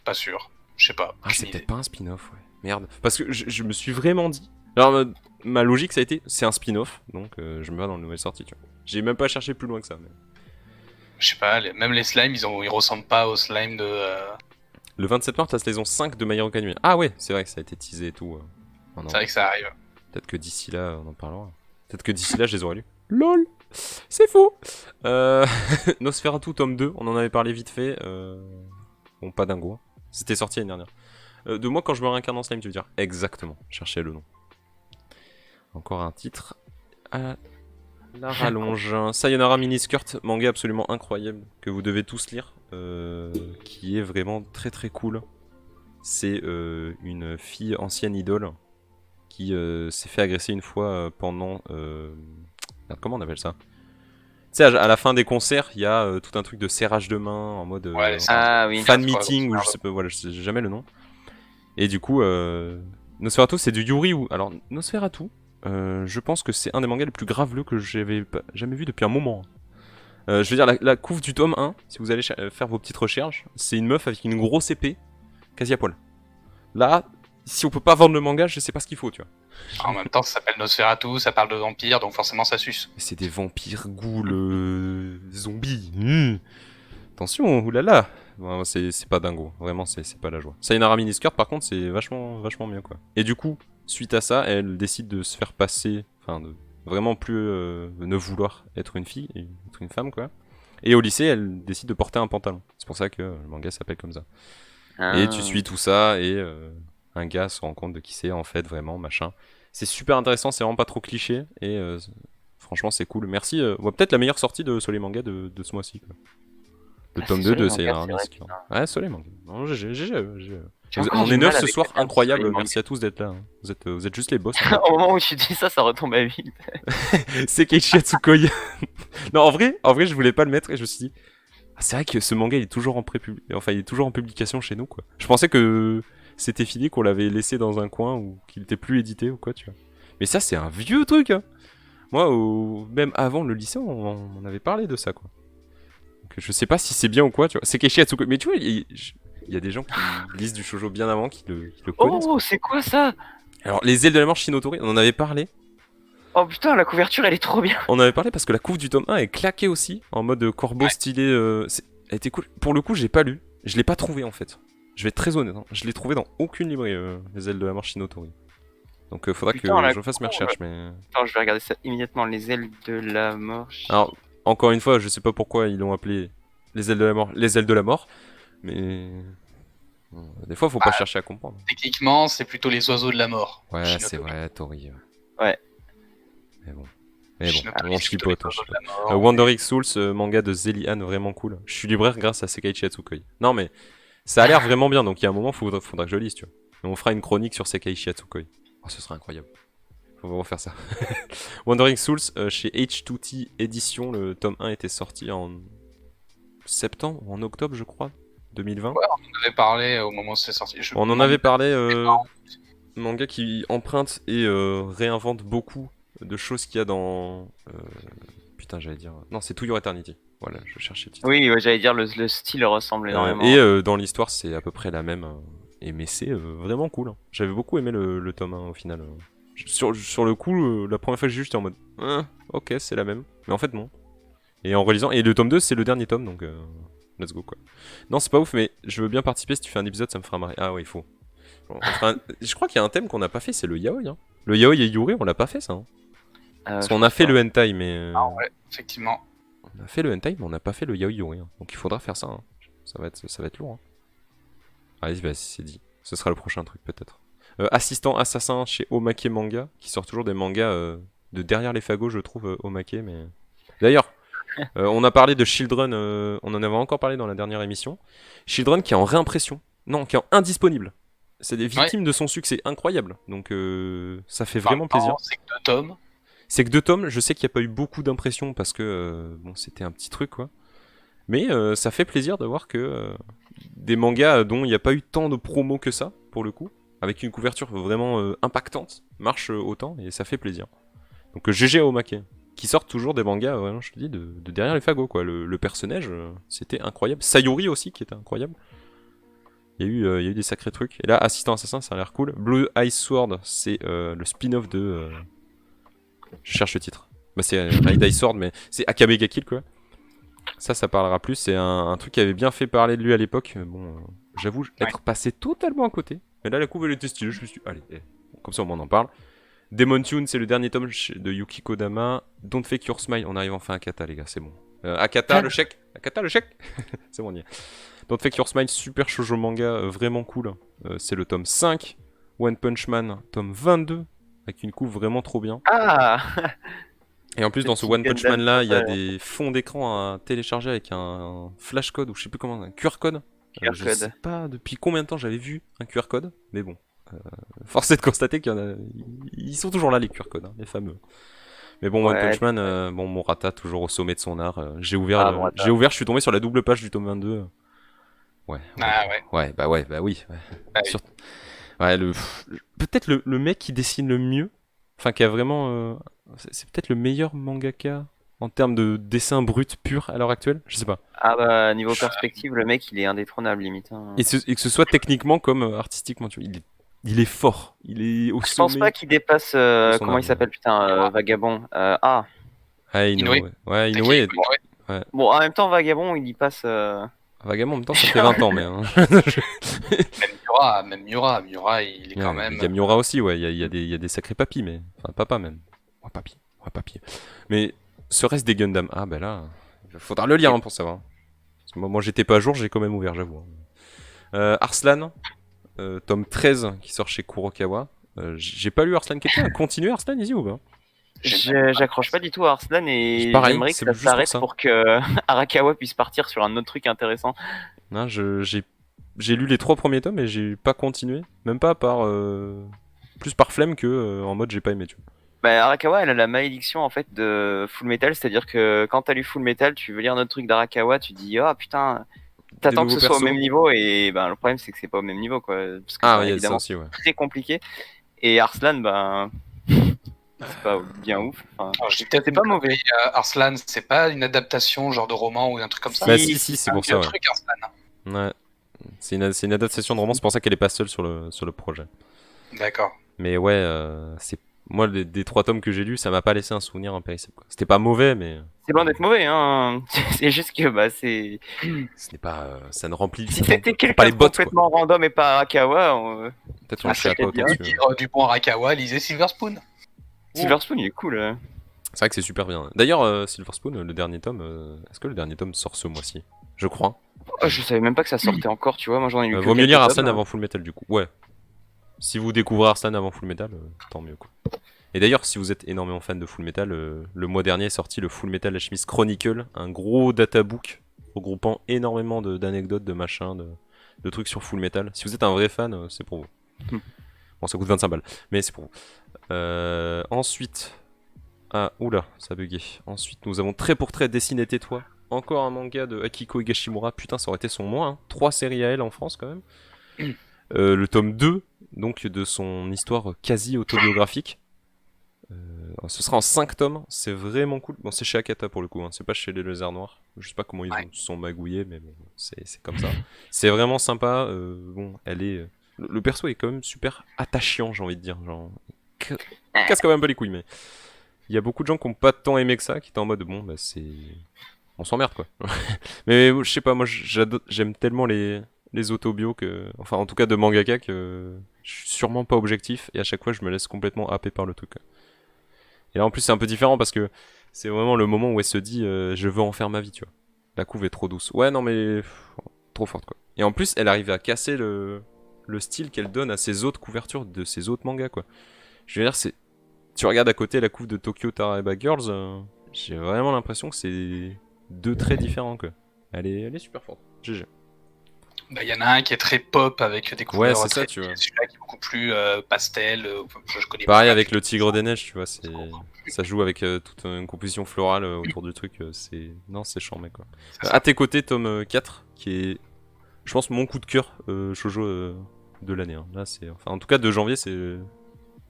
Pas sûr. Je sais pas. Ah, Aucune c'est idée. peut-être pas un spin-off, ouais. Merde. Parce que je me suis vraiment dit. Alors, ma logique, ça a été, c'est un spin-off, donc je me vais dans la nouvelle sortie, tu vois. J'ai même pas cherché plus loin que ça. Mais... Je sais pas, même les slimes, ils ressemblent pas aux slimes de. Le 27 mars, la saison 5 de My Hero Academia. Ah ouais, c'est vrai que ça a été teasé et tout. Oh non. C'est vrai que ça arrive. Peut-être que d'ici là, on en parlera. Peut-être que d'ici là, je les aurais lus. LOL. C'est faux. Nosferatu tome 2, on en avait parlé vite fait. Bon, pas dingo. Hein. C'était sorti l'année dernière. De moi, quand je me réincarne en slime, tu veux dire? Exactement. Cherchez le nom. Encore un titre. À la rallonge. Sayonara Miniskirt, manga absolument incroyable que vous devez tous lire. Qui est vraiment très très cool. C'est une fille ancienne idole qui s'est fait agresser une fois pendant... Merde, comment on appelle ça? Tu sais, à la fin des concerts, il y a tout un truc de serrage de main en mode Ouais, c'est Ah oui. fan quoi, meeting ou je sais pas, voilà, je sais jamais le nom. Et du coup, Nosferatu, c'est du Yuri ou... Alors, Nosferatu, je pense que c'est un des mangas les plus graveleux que j'avais jamais vu depuis un moment. Je veux dire, la couve du tome 1, si vous allez faire vos petites recherches, c'est une meuf avec une grosse épée, quasi à poil. Là, si on peut pas vendre le manga, je sais pas ce qu'il faut, tu vois. En même temps, ça s'appelle Nosferatu, ça parle de vampires, donc forcément ça suce. Mais c'est des vampires, ghouls, zombies. Attention, oulala. Bon, c'est pas dingo, vraiment, c'est pas la joie. Sayonara Miniskirt, par contre, c'est vachement mieux, quoi. Et du coup, suite à ça, elle décide de se faire passer, enfin, de vraiment plus ne vouloir être une fille, être une femme, quoi. Et au lycée, elle décide de porter un pantalon. C'est pour ça que le manga s'appelle comme ça. Et tu suis tout ça, et un gars se rend compte de qui c'est en fait, vraiment, machin. C'est super intéressant, c'est vraiment pas trop cliché, et franchement, c'est cool. Merci. Peut-être la meilleure sortie de Soleil Manga de ce mois-ci. Quoi. Le tome 2 de Sailor Aramis. Ouais, Soleil Manga. Non, GG. On est 9 ce soir, incroyable. Merci à tous d'être là. Hein. Vous êtes juste les boss. Hein. Au moment où tu dis ça retombe à vide. C'est Keiichi Hatsukoi. Non, en vrai, je voulais pas le mettre et je me suis dit, ah, c'est vrai que ce manga il est toujours en il est toujours en publication chez nous quoi. Je pensais que c'était fini, qu'on l'avait laissé dans un coin ou qu'il était plus édité ou quoi, tu vois. Mais ça c'est un vieux truc. Hein. Moi, même avant le lycée, on avait parlé de ça quoi. Donc, je sais pas si c'est bien ou quoi, tu vois. C'est Keiichi Hatsukoi. Mais tu vois, il y a des gens qui lisent du shoujo bien avant qui le connaissent. Oh, c'est quoi ça? Alors, les ailes de la mort Shinotori, on en avait parlé. Oh putain, la couverture elle est trop bien. On en avait parlé parce que la couve du tome 1 est claquée aussi, en mode corbeau stylé. Elle était cool. Pour le coup, j'ai pas lu. Je l'ai pas trouvé en fait. Je vais être très honnête. Hein. Je l'ai trouvé dans aucune librairie, les ailes de la mort Shinotori. Donc, faudra que je fasse mes recherches. Mais... Attends, je vais regarder ça immédiatement. Les ailes de la mort. Alors, encore une fois, je sais pas pourquoi ils l'ont appelé les ailes de la mort. Les ailes de la mort. Mais. Des fois, faut pas chercher à comprendre. Techniquement, c'est plutôt les oiseaux de la mort. Ouais, c'est vrai, Tori. Ouais. Mais bon, on chipote. Wandering Souls, manga de Zelian, vraiment cool. Je suis libraire grâce à Sekaiichi Hatsukoi. Non, mais ça a l'air vraiment bien, donc il y a un moment, faudra que je lise, tu vois. Et on fera une chronique sur Sekaiichi Hatsukoi. Oh, ce sera incroyable. Faut vraiment faire ça. Wandering Souls, chez H2T Édition, le tome 1 était sorti en septembre ou en octobre, je crois, 2020. Ouais, on en avait parlé au moment où c'est sorti. On en avait parlé, manga qui emprunte et réinvente beaucoup de choses qu'il y a dans... Putain, j'allais dire... Non, c'est To Your Eternity. Voilà, je cherchais le titre. Oui, ouais, j'allais dire le style ressemble énormément. Et dans l'histoire, c'est à peu près la même. Mais c'est vraiment cool. Hein. J'avais beaucoup aimé le tome 1 au final. Sur le coup, la première fois que j'ai vu, j'étais en mode... ok, c'est la même. Mais en fait, non. Et en relisant... Et le tome 2, c'est le dernier tome, donc... let's go, quoi. Non, c'est pas ouf, mais je veux bien participer. Si tu fais un épisode, ça me fera marrer. Ah ouais, il faut. Je crois qu'il y a un thème qu'on n'a pas fait, c'est le yaoi. Hein. Le yaoi et Yuri, on l'a pas fait ça. Hein. Parce qu'on a fait le hentai, mais. Ah ouais, effectivement. On a fait le hentai, mais on n'a pas fait le yaoi Yuri. Hein. Donc il faudra faire ça. Hein. Ça va être lourd. Hein. Allez, bah, c'est dit. Ce sera le prochain truc, peut-être. Assistant assassin chez Omake Manga, qui sort toujours des mangas de derrière les fagots, je trouve, Omake. Mais. D'ailleurs, on a parlé de Children, on en avait encore parlé dans la dernière émission. Children qui est en réimpression. Non, qui est en indisponible. C'est des victimes de son succès incroyable. Donc ça fait vraiment plaisir. C'est que 2 tomes. C'est que 2 tomes, je sais qu'il n'y a pas eu beaucoup d'impressions parce que bon, c'était un petit truc quoi. Mais ça fait plaisir de voir que des mangas dont il n'y a pas eu tant de promos que ça, pour le coup, avec une couverture vraiment impactante, marchent autant et ça fait plaisir. Donc GG à Omake, qui sortent toujours des mangas, je te dis, de derrière les fagots quoi. Le personnage, c'était incroyable. Sayuri aussi, qui était incroyable. Il y a eu des sacrés trucs. Et là, Assistant Assassin, ça a l'air cool. Blue Ice Sword, c'est le spin-off de... Je cherche le titre. Bah, c'est Raid Ice Sword, mais c'est Akame ga Kill, quoi. Ça parlera plus. C'est un truc qui avait bien fait parler de lui à l'époque. Bon, j'avoue être passé totalement à côté. Mais là, la couve, elle était stylée. Je me suis dit, allez, comme ça, on m'en en parle. Demon Tune, c'est le dernier tome de Yuki Kodama. Don't Fake Your Smile. On arrive enfin à Akata, les gars, c'est bon. Akata, le chèque. C'est bon, on y est. Don't Fake Your Smile, super shoujo manga, vraiment cool. C'est le tome 5. One Punch Man, tome 22, avec une couve vraiment trop bien. Ah. Et en plus, dans ce One Punch Man là, il y a des fonds d'écran à télécharger avec un flash code, ou je sais plus comment, un QR code. Je sais pas depuis combien de temps j'avais vu un QR code, mais bon. Force est de constater qu'il y en a. Ils sont toujours là, les QR codes, hein, les fameux. Mais bon, One Punch Man, bon, Murata, toujours au sommet de son art. J'ai ouvert, je suis tombé sur la double page du tome 22. Ouais. Bah oui. Ouais, peut-être le mec qui dessine le mieux, enfin qui a vraiment, c'est peut-être le meilleur mangaka en termes de dessin brut pur à l'heure actuelle. Je sais pas. Ah bah niveau perspective, le mec il est indétrônable limite. Hein. Et que ce soit techniquement comme artistiquement, tu vois, il est fort. Il est au sommet. Je pense pas qu'il dépasse. Comment il s'appelle Vagabond. Inoue. Ouais, Inoue. Ouais. Bon, en même temps, Vagabond, il y passe. Vagabond, en même temps, ça fait 20 ans, mais. Hein. même Miura, il est quand même. Il y a Miura aussi, ouais. Il y a des sacrés papis, mais. Enfin, papa même. Ouais, papi. Mais ce reste des Gundam. Ah, ben là. Faudra le lire pour savoir. Parce que moi j'étais pas à jour, j'ai quand même ouvert, j'avoue. Arslan, tome 13 qui sort chez Kurokawa. J'ai pas lu Arslan. Quelqu'un a continué Arslan ici ou pas? J'accroche pas du tout à Arslan et Pareil, j'aimerais que c'est ça juste pour s'arrête ça. pour que Arakawa puisse partir sur un autre truc intéressant. Non, j'ai lu les 3 premiers tomes et j'ai pas continué. Même pas par. Plus par flemme que en mode j'ai pas aimé, tu vois. Bah, Arakawa, elle a la malédiction en fait de Full Metal, c'est-à-dire que quand t'as lu Full Metal, tu veux lire un autre truc d'Arakawa, tu dis oh putain, Des t'attends que nouveaux ce soit au persos. même niveau et ben le problème c'est que c'est pas au même niveau quoi, parce que Ah, c'est il y a ça évidemment aussi, ouais. très compliqué. Et Arslan, ben c'est pas bien ouf. Enfin, Alors, je dis peut-être c'est pas mauvais. Arslan, c'est pas une adaptation genre de roman ou un truc comme ça. Bah, Si, si, si, c'est pour C'est un ça, ouais. truc Arslan. Ouais. C'est une adaptation de roman, c'est pour ça qu'elle est pas seule sur le projet. D'accord. Mais ouais, c'est. Moi, des 3 tomes que j'ai lus, ça m'a pas laissé un souvenir impérissable, quoi. C'était pas mauvais, mais. C'est loin d'être mauvais, hein. C'est juste que bah c'est. Ce n'est pas. Ça ne remplit. Si Ça c'était prend pas quelqu'un les de bottes, quoi. complètement random et pas Arakawa, Peut-être on Ah, le chie pas autant bien. dessus. Du bon Arakawa, lisez Silver Spoon. Silver Spoon il est cool. C'est vrai que c'est super bien. D'ailleurs, Silver Spoon, le dernier tome, est-ce que le dernier tome sort ce mois-ci? Je crois. Oh, je savais même pas que ça sortait encore, tu vois. Moi j'en ai lu que Vaut mieux quelques lire tomes, Arslan hein. avant Full Metal, du coup. Ouais. Si vous découvrez Arslan avant Full Metal, tant mieux, quoi. Et d'ailleurs, si vous êtes énormément fan de Full Metal, le mois dernier est sorti le Full Metal Alchemist Chronicle, un gros databook regroupant énormément d'anecdotes, de machins, de trucs sur Full Metal. Si vous êtes un vrai fan, c'est pour vous. Bon, ça coûte 25 balles, mais c'est pour vous. Ensuite... Ah, oula, ça a bugué. Ensuite, nous avons Trait pour trait, dessiné tais-toi. Encore un manga de Akiko Higashimura. Putain, ça aurait été son mois, hein. 3 séries à elle en France, quand même. Le tome 2, donc, de son histoire quasi autobiographique. Ce sera en 5 tomes, c'est vraiment cool. Bon, c'est chez Akata pour le coup, hein. C'est pas chez les Lézards Noirs. Je sais pas comment ils se sont magouillés, mais bon, c'est comme ça. C'est vraiment sympa. Bon, elle est. Le perso est quand même super attachant, j'ai envie de dire. Genre, casse quand même un peu les couilles, mais. Il y a beaucoup de gens qui ont pas tant aimé que ça, qui étaient en mode bon, bah c'est. On s'emmerde quoi. Mais je sais pas, moi j'aime tellement les autobios que. Enfin, en tout cas de mangaka que. Je suis sûrement pas objectif et à chaque fois je me laisse complètement happer par le truc. Et là en plus c'est un peu différent parce que c'est vraiment le moment où elle se dit je veux en faire ma vie, tu vois. La couve est trop douce. Ouais, non mais. Trop forte quoi. Et en plus elle arrive à casser le style qu'elle donne à ses autres couvertures de ses autres mangas quoi. Je veux dire, c'est. Tu regardes à côté la couve de Tokyo Tarareba Girls, j'ai vraiment l'impression que c'est 2 traits différents quoi. Elle est super forte. GG. Bah, y en a un qui est très pop avec des couleurs. Ouais, c'est ça, tu vois. Celui-là qui est beaucoup plus pastel. Je connais Pareil pas. avec le Tigre des Neiges, tu vois. Ça joue avec toute une composition florale autour du truc. Non, c'est charmé quoi. À tes côtés, tome 4, qui est, je pense, mon coup de cœur shoujo de l'année. Hein. Là, c'est, enfin, en tout cas, de janvier, c'est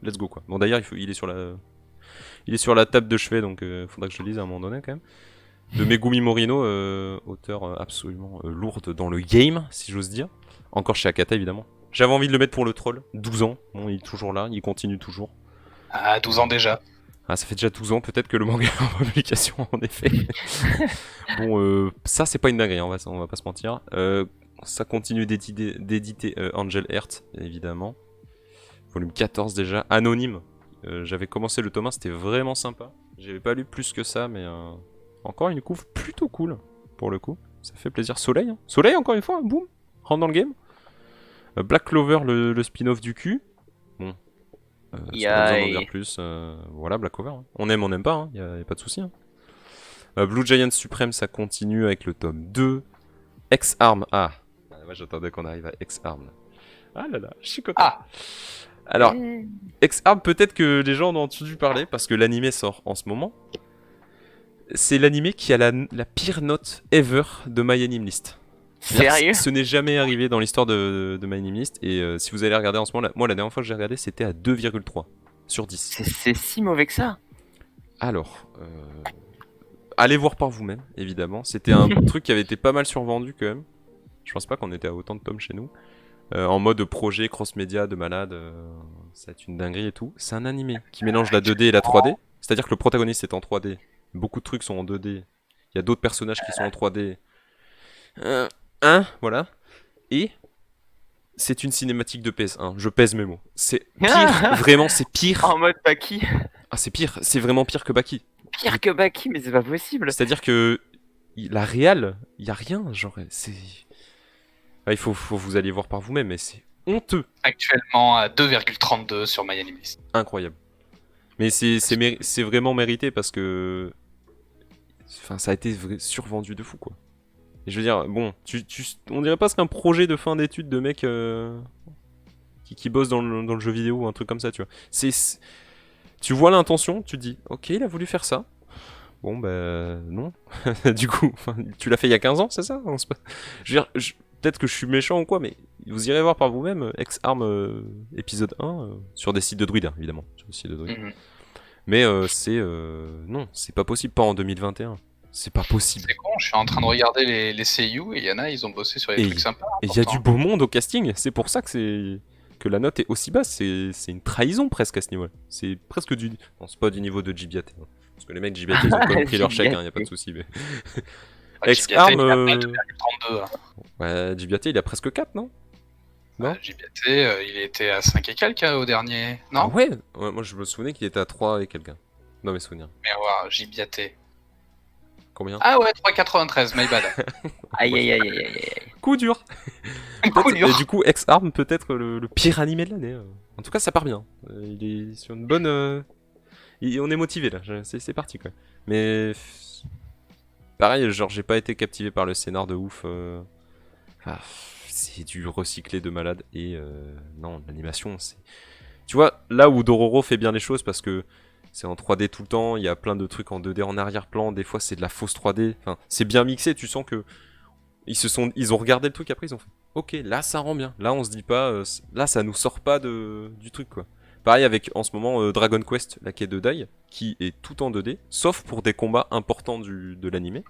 let's go quoi. Bon, d'ailleurs, il est sur la table de chevet, donc faudra que je le lise à un moment donné quand même. De Megumi Morino, auteur absolument lourde dans le game, si j'ose dire. Encore chez Akata, évidemment. J'avais envie de le mettre pour le troll. 12 ans. Bon, il est toujours là, il continue toujours. Ah, 12 ans déjà. Ah, ça fait déjà 12 ans, peut-être que le manga est en publication, en effet. Bon, ça, c'est pas une dinguerie, on va pas se mentir. Ça continue d'éditer Angel Heart, évidemment. Volume 14 déjà. Anonyme. J'avais commencé le tome 1, c'était vraiment sympa. J'avais pas lu plus que ça, mais encore une couve plutôt cool, pour le coup. Ça fait plaisir. Soleil, hein. Soleil, encore une fois, boum, rentre dans le game. Black Clover, le spin-off du cul. Bon, ça pas besoin d'en dire plus. Voilà, Black Clover. Hein. On aime pas, hein. Y a pas de souci. Hein. Blue Giant Supreme, ça continue avec le tome 2. X-Arm, moi j'attendais qu'on arrive à X-Arm. Ah là là, je suis content. Ah. Alors, X-Arm, peut-être que les gens en ont entendu parler, parce que l'animé sort en ce moment. C'est l'animé qui a la pire note ever de My Anime List. Sérieux? Ce n'est jamais arrivé dans l'histoire de My Anime List. Et si vous allez regarder en ce moment, moi la dernière fois que j'ai regardé, c'était à 2,3 sur 10. C'est si mauvais que ça? Alors, allez voir par vous-même, évidemment. C'était un truc qui avait été pas mal survendu quand même. Je pense pas qu'on était à autant de tomes chez nous. En mode projet cross-média de malade, ça va être une dinguerie et tout. C'est un animé qui mélange la 2D et la 3D. C'est-à-dire que le protagoniste est en 3D. Beaucoup de trucs sont en 2D. Il y a d'autres personnages qui sont en 3D. Voilà. Et c'est une cinématique de PS1. Je pèse mes mots. C'est pire, vraiment, c'est pire. En mode Baki. Ah, c'est pire. C'est vraiment pire que Baki. Pire que Baki, mais c'est pas possible. C'est-à-dire que la réal, il y a rien, genre c'est. Ah, faut vous allez voir par vous-même, mais c'est honteux. Actuellement à 2,32 sur MyAnimeList. Incroyable. Mais c'est vraiment mérité parce que. Enfin, ça a été survendu de fou, quoi. Et je veux dire, bon, on dirait pas que c'est un projet de fin d'études de mec qui bosse dans le jeu vidéo ou un truc comme ça, tu vois. Tu vois l'intention, tu te dis, ok, il a voulu faire ça. Bon, bah, non. Du coup, tu l'as fait il y a 15 ans, c'est ça? Je veux dire, peut-être que je suis méchant ou quoi, mais vous irez voir par vous-même X-Arm épisode 1 sur des sites de druides, hein, évidemment. Sur des sites de druides. Mais non, c'est pas possible, pas en 2021. C'est pas possible. C'est con, je suis en train de regarder les seiyuu et il y en a, ils ont bossé sur des trucs sympas. Et il y a du beau monde au casting, c'est pour ça que la note est aussi basse, c'est une trahison presque à ce niveau-là. C'est presque du... Non, c'est pas du niveau de Gibiate. Hein. Parce que les mecs Gibiate, ils ont quand même pris leur chèque, hein, y a pas de souci. Mais... X-Arm... Ouais, Gibiate, il a presque 4, non? Non, Gibiate, il était à 5 et quelques au dernier, non? Ah ouais, moi je me souvenais qu'il était à 3 et quelqu'un. Dans mes souvenirs. Mais ouais, Gibiate. Combien? Ah ouais, 3,93, my bad. Aïe. Coup dur. Coup dur. Et du coup, X-Arm peut être le pire animé de l'année. En tout cas, ça part bien. Il est sur une bonne... on est motivé là, c'est parti quoi. Mais... Pareil, genre j'ai pas été captivé par le scénar de ouf. C'est du recyclé de malade. Et non, l'animation, c'est... Tu vois, là où Dororo fait bien les choses parce que c'est en 3D tout le temps, il y a plein de trucs en 2D en arrière-plan, des fois c'est de la fausse 3D, enfin, c'est bien mixé, tu sens que ils ont regardé le truc après, ils ont fait ok, là ça rend bien, là on se dit pas, là ça nous sort pas du truc quoi. Pareil avec en ce moment Dragon Quest, la quai de Dai, qui est tout en 2D, sauf pour des combats importants de l'animé.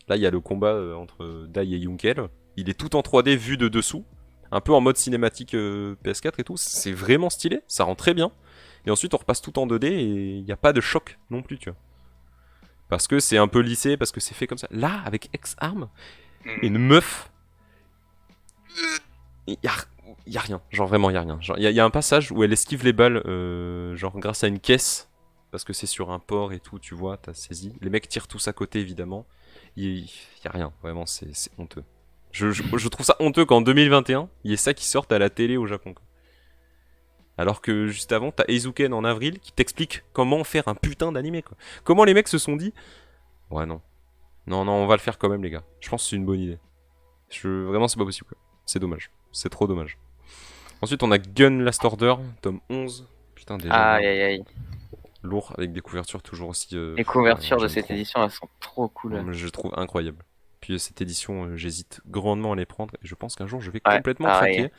Là il y a le combat entre Dai et Yunkel, il est tout en 3D vu de dessous, un peu en mode cinématique PS4 et tout, c'est vraiment stylé, ça rend très bien. Et ensuite on repasse tout en 2D et il n'y a pas de choc non plus, tu vois. Parce que c'est un peu lissé, parce que c'est fait comme ça. Là, avec X-Arm, une meuf, il y a rien. Genre vraiment, il y a rien. Il y a un passage où elle esquive les balles, genre grâce à une caisse, parce que c'est sur un port et tout, tu vois, t'as saisi. Les mecs tirent tous à côté, évidemment. Il y a rien, vraiment, c'est honteux. Je trouve ça honteux qu'en 2021, il y ait ça qui sorte à la télé au Japon, quoi. Alors que juste avant, t'as Eizouken en avril qui t'explique comment faire un putain d'animé, quoi. Comment les mecs se sont dit ouais, non. Non, on va le faire quand même, les gars. Je pense que c'est une bonne idée. Vraiment, c'est pas possible, quoi. C'est dommage. C'est trop dommage. Ensuite, on a Gun Last Order, tome 11. Putain, déjà. Aïe. Lourd, avec des couvertures toujours aussi... Les couvertures de cette édition, elles sont trop cool. Je trouve incroyable. Puis cette édition, j'hésite grandement à les prendre. Et je pense qu'un jour, je vais Ouais, complètement pareil. craquer.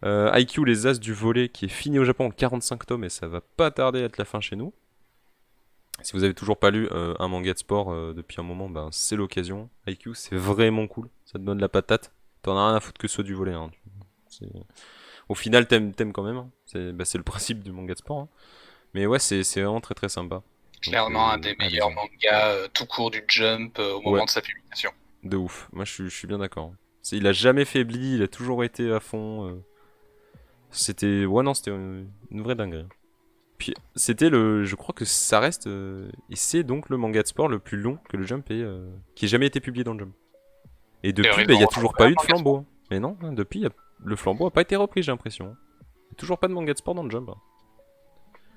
IQ, les As du volet, qui est fini au Japon en 45 tomes et ça va pas tarder à être la fin chez nous. Si vous avez toujours pas lu un manga de sport depuis un moment, ben, c'est l'occasion. IQ, c'est vraiment cool, ça te donne la patate. T'en as rien à foutre que ceux du volet. Hein. Au final, t'aimes quand même. Hein. C'est le principe du manga de sport. Hein. Mais ouais, c'est vraiment très très sympa. Clairement un des meilleurs mangas tout court du Jump au moment de sa publication. De ouf, moi je suis bien d'accord. Il a jamais faibli, il a toujours été à fond. C'était une vraie dinguerie. Puis je crois que ça reste, et c'est donc le manga de sport le plus long que le Jump qui ait jamais été publié dans le Jump. Et depuis, il n'y a toujours pas eu de flambeau. Hein. Mais non, hein, depuis, le flambeau a pas été repris, j'ai l'impression. Il n'y a toujours pas de manga de sport dans le Jump. Hein.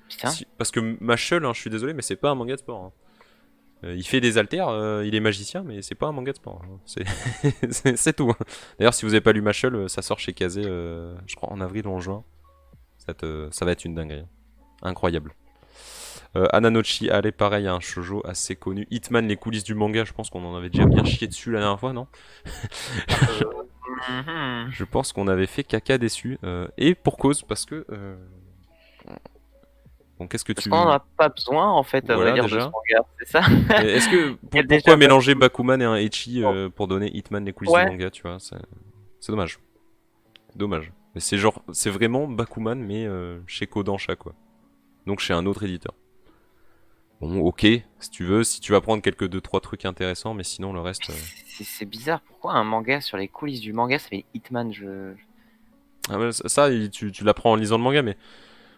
Putain. Parce que Mashal, hein, je suis désolé, mais c'est pas un manga de sport. Hein. Il fait des haltères, il est magicien, mais c'est pas un manga de sport. Hein. C'est tout. Hein. D'ailleurs, si vous avez pas lu Mashal, ça sort chez Kazé, je crois en avril ou en juin. Ça va être une dinguerie. Incroyable. Ananochi, allez, pareil, un shoujo assez connu. Hitman, les coulisses du manga, je pense qu'on en avait déjà bien chié dessus la dernière fois, non? Je pense qu'on avait fait caca dessus. Et pour cause, parce que... Bon, qu'est-ce que Parce qu'on n'en a pas besoin, en fait, à voilà, vrai dire, déjà. de ce manga, c'est ça? Est-ce que... Pourquoi mélanger Bakuman et un Ecchi pour donner Hitman, les coulisses du manga, tu vois? C'est dommage. Dommage. Mais c'est vraiment Bakuman, mais chez Kodansha, quoi. Donc chez un autre éditeur. Bon, ok, si tu veux prendre quelques 2-3 trucs intéressants, mais sinon le reste... C'est bizarre, pourquoi un manga sur les coulisses du manga, ça fait Hitman, Ah, mais ça, tu l'apprends en lisant le manga, mais...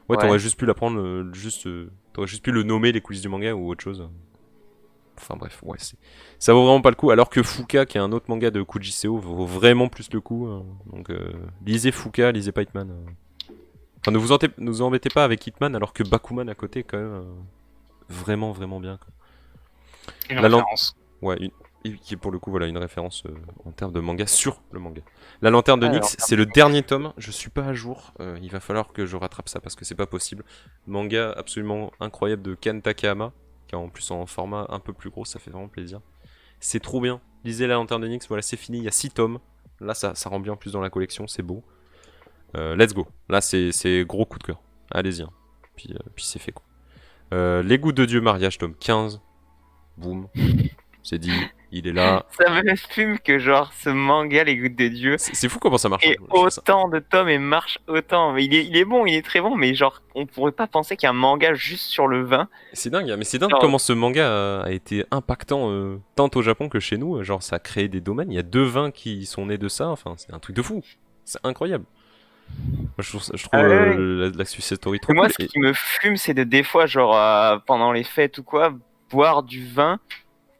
Ouais, t'aurais juste pu l'apprendre, t'aurais juste pu le nommer les coulisses du manga ou autre chose. Enfin bref, ouais, ça vaut vraiment pas le coup. Alors que Fuka, qui est un autre manga de Kujiseo, vaut vraiment plus le coup. Donc lisez Fuka, lisez pas Hitman. Enfin, ne vous embêtez pas avec Hitman, alors que Bakuman à côté est quand même vraiment vraiment bien. Quoi. Une référence. Ouais, qui est pour le coup voilà une référence en termes de manga sur le manga. La Lanterne de Nyx, c'est le dernier tome. Je suis pas à jour. Il va falloir que je rattrape ça parce que c'est pas possible. Manga absolument incroyable de Ken Takahama, qui est en plus en format un peu plus gros, ça fait vraiment plaisir. C'est trop bien. Lisez La Lanterne de Nyx, voilà, c'est fini. Il y a 6 tomes. Là, ça rend bien en plus dans la collection, c'est beau. Let's go. Là, c'est gros coup de cœur. Allez-y. Hein. Puis c'est fait quoi. Les Gouttes de Dieu, mariage, tome 15. Boum. C'est dit, il est là. Ça me fume que genre ce manga, Les Gouttes de Dieu, C'est fou comment ça marche. et autant de tomes et marche autant. Mais il est bon, il est très bon, mais genre on pourrait pas penser qu'il y a un manga juste sur le vin. C'est dingue, mais c'est dingue comment ce manga a été impactant tant au Japon que chez nous. Genre ça a créé des domaines. Il y a 2 vins qui sont nés de ça. Enfin, c'est un truc de fou. C'est incroyable. Moi, je trouve la success story trop moi, cool. ce qui me fume, c'est de des fois, genre pendant les fêtes ou quoi, boire du vin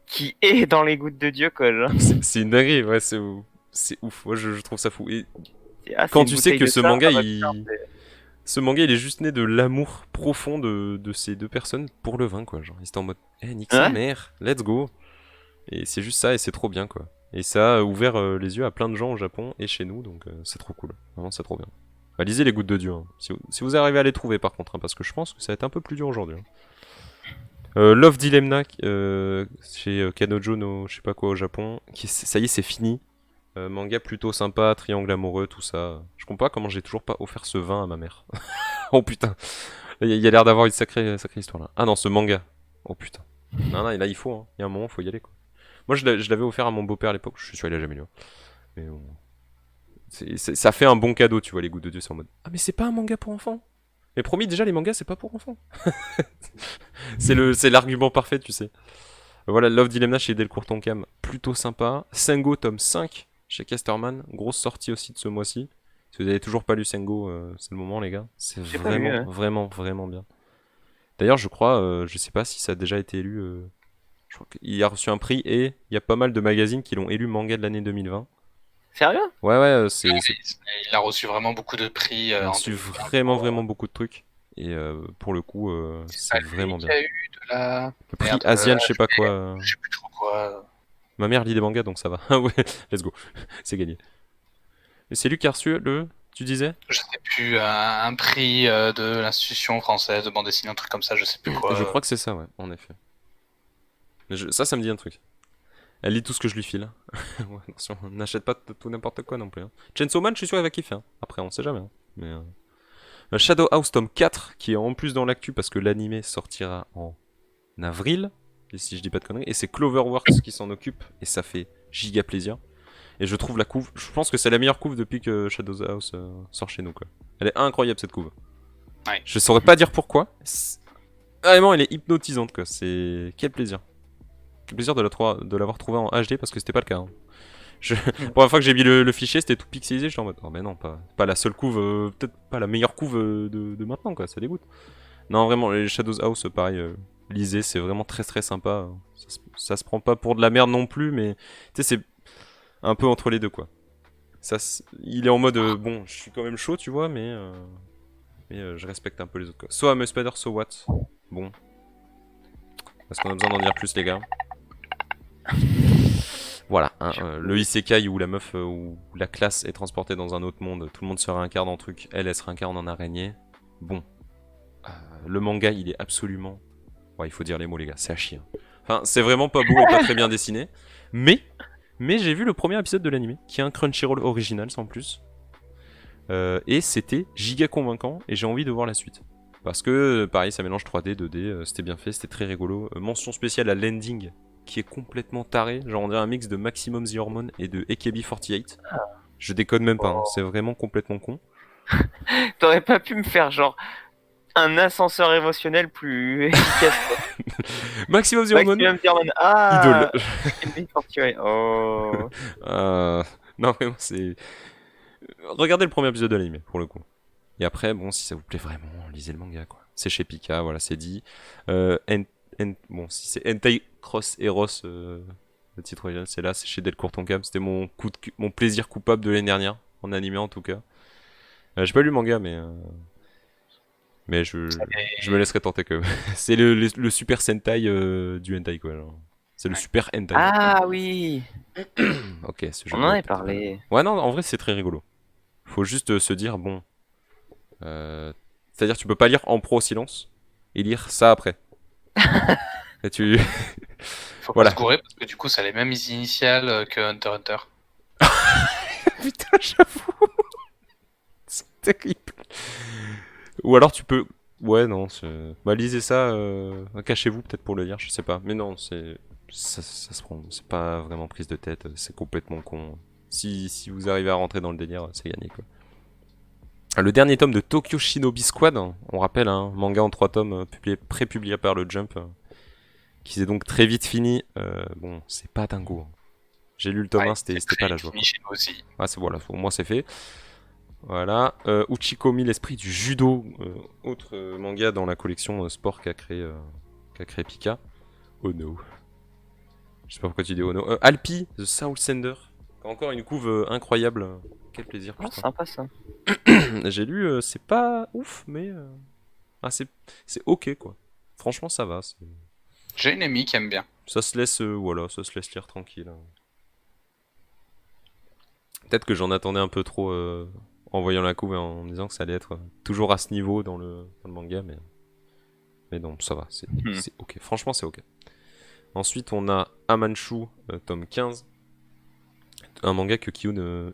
qui est dans les gouttes de Dieu, quoi. Genre. C'est une dinguerie, ouais, c'est ouf. Moi, je trouve ça fou. Et quand tu sais que ce manga, ce manga, il est juste né de l'amour profond de ces 2 personnes pour le vin, quoi. Genre, ils étaient en mode, nique sa mère, let's go. Et c'est juste ça, et c'est trop bien, quoi. Et ça a ouvert les yeux à plein de gens au Japon et chez nous, donc c'est trop cool. Vraiment, c'est trop bien. Bah, lisez Les Gouttes de Dieu, hein. Si vous arrivez à les trouver, par contre, hein, parce que je pense que ça va être un peu plus dur aujourd'hui. Hein. Love Dilemma chez Kanojo no je sais pas quoi au Japon. Ça y est, c'est fini. Manga plutôt sympa, triangle amoureux, tout ça. Je comprends pas comment j'ai toujours pas offert ce vin à ma mère. Oh putain. Il y a l'air d'avoir une sacrée histoire là. Ah non, ce manga. Oh putain. Non, là il faut. Hein. Il y a un moment, faut y aller quoi. Moi je l'avais offert à mon beau-père à l'époque. Je suis sûr il a jamais lu. Mais bon. Ça fait un bon cadeau, tu vois, Les Gouttes de Dieu. C'est en mode. Ah, mais c'est pas un manga pour enfants. Mais promis, déjà, les mangas, c'est pas pour enfants. C'est l'argument parfait, tu sais. Voilà, Love Dilemma chez Delcourt Tonkam, plutôt sympa. Sengo, tome 5 chez Casterman, grosse sortie aussi de ce mois-ci. Si vous avez toujours pas lu Sengo, c'est le moment, les gars. C'est vraiment bien. D'ailleurs, je crois, je sais pas si ça a déjà été élu. Je crois qu'il a reçu un prix et il y a pas mal de magazines qui l'ont élu manga de l'année 2020. Sérieux ? Ouais, il a reçu vraiment beaucoup de prix. Il a reçu vraiment beaucoup de trucs. Et pour le coup, c'est vraiment bien. Il y a eu de la... Le prix Asian, je sais pas quoi. Je sais plus trop quoi. Ma mère lit des mangas, donc ça va. Ouais, let's go. C'est gagné. Et c'est lui qui a reçu tu disais ? Je sais plus, un prix de l'institution française de bande dessinée, un truc comme ça, je sais plus quoi. Je crois que c'est ça, ouais, en effet. Mais ça me dit un truc. Elle lit tout ce que je lui file. Ouais, attention, n'achète pas tout n'importe quoi non plus. Hein. Chainsaw Man, je suis sûr qu'elle va kiffer. Hein. Après, on sait jamais. Hein. Mais Shadow House tome 4, qui est en plus dans l'actu parce que l'animé sortira en avril, et si je dis pas de conneries, et c'est Cloverworks qui s'en occupe, et ça fait giga plaisir. Et je trouve la couve, je pense que c'est la meilleure couve depuis que Shadow House sort chez nous, quoi. Elle est incroyable cette couve. Ouais. Je saurais pas dire pourquoi. Vraiment, elle est hypnotisante, quoi. C'est quel plaisir. Quel plaisir de l'avoir trouvé en HD parce que c'était pas le cas. Hein. Pour la fois que j'ai mis le fichier, c'était tout pixelisé. J'étais en mode, oh, mais non, pas la seule couve, peut-être pas la meilleure couve de maintenant, quoi. Ça dégoûte. Non, vraiment, les Shadows House, pareil, lisez, c'est vraiment très sympa. Ça se prend pas pour de la merde non plus, mais tu sais, c'est un peu entre les deux, quoi. Il est en mode, bon, je suis quand même chaud, tu vois, mais je respecte un peu les autres, quoi. So I'm a Spider, so what ? Bon. Est-ce qu'on a besoin d'en dire plus, les gars ? Voilà, hein, le isekai où la meuf, où la classe est transportée dans un autre monde, tout le monde se réincarne en truc, elle se réincarne en araignée. Bon. Le manga, il est absolument... Ouais, il faut dire les mots, les gars, c'est à chier. Enfin, c'est vraiment pas beau et pas très bien dessiné. Mais j'ai vu le premier épisode de l'anime, qui est un Crunchyroll original, sans plus. Et c'était giga convaincant, et j'ai envie de voir la suite. Parce que, pareil, ça mélange 3D, 2D, c'était bien fait, c'était très rigolo. Mention spéciale à l'ending, qui est complètement taré. Genre, on dirait un mix de Maximum The Hormone et de AKB48. Je déconne même pas, hein, c'est vraiment complètement con. T'aurais pas pu me faire genre un ascenseur émotionnel plus efficace. Maximum The Hormone. Ah, idole. Oh. Non, vraiment, c'est... Regardez le premier épisode de l'anime, pour le coup. Et après, bon, si ça vous plaît vraiment, lisez le manga, quoi. C'est chez Pika, voilà, c'est dit. Bon, si c'est Hentai Cross Eros, le titre original, c'est là, c'est chez Delcourt Tonkam. C'était mon plaisir coupable de l'année dernière, en animé en tout cas. J'ai pas lu le manga, mais je me laisserai tenter quand même. C'est le Super Sentai du hentai quoi. Genre. C'est le Super Hentai. Ah oui, Ok, ce jeu on de en mots avait est peut-être- parlé. Ouais, non, en vrai, c'est très rigolo. Faut juste se dire, bon. C'est-à-dire, tu peux pas lire en pro silence et lire ça après. Et tu. Faut Voilà. pas se gourer parce que du coup, ça a les mêmes initiales que Hunter x Hunter. Putain, j'avoue. C'est terrible. Ou alors, tu peux. Ouais, non, bah, lisez ça, cachez-vous peut-être pour le lire, je sais pas. Mais non, ça se prend. C'est pas vraiment prise de tête, c'est complètement con. Si vous arrivez à rentrer dans le délire, c'est gagné quoi. Le dernier tome de Tokyo Shinobi Squad, on rappelle, un manga en 3 tomes pré-publié par le Jump, qui s'est donc très vite fini. Bon, c'est pas dingo. J'ai lu le tome 1, c'était pas la joie. Fini chez nous aussi. Ah, voilà, au moins c'est fait. Voilà. Uchikomi, l'esprit du judo, autre manga dans la collection sport qu'a créé Pika. Oh no. Je sais pas pourquoi tu dis oh no. Alpi, The Soul Sender. Encore une couve incroyable. Quel plaisir, Oh, putain. sympa ça. J'ai lu, c'est pas ouf, mais c'est ok quoi. Franchement, ça va. J'ai une amie qui aime bien. Ça se laisse, voilà, ça se laisse lire tranquille. Peut-être que j'en attendais un peu trop en voyant la couve et en me disant que ça allait être toujours à ce niveau dans le manga, mais non, ça va, c'est ok. Franchement, c'est ok. Ensuite, on a Amanchu, tome 15. Un manga que Kiyun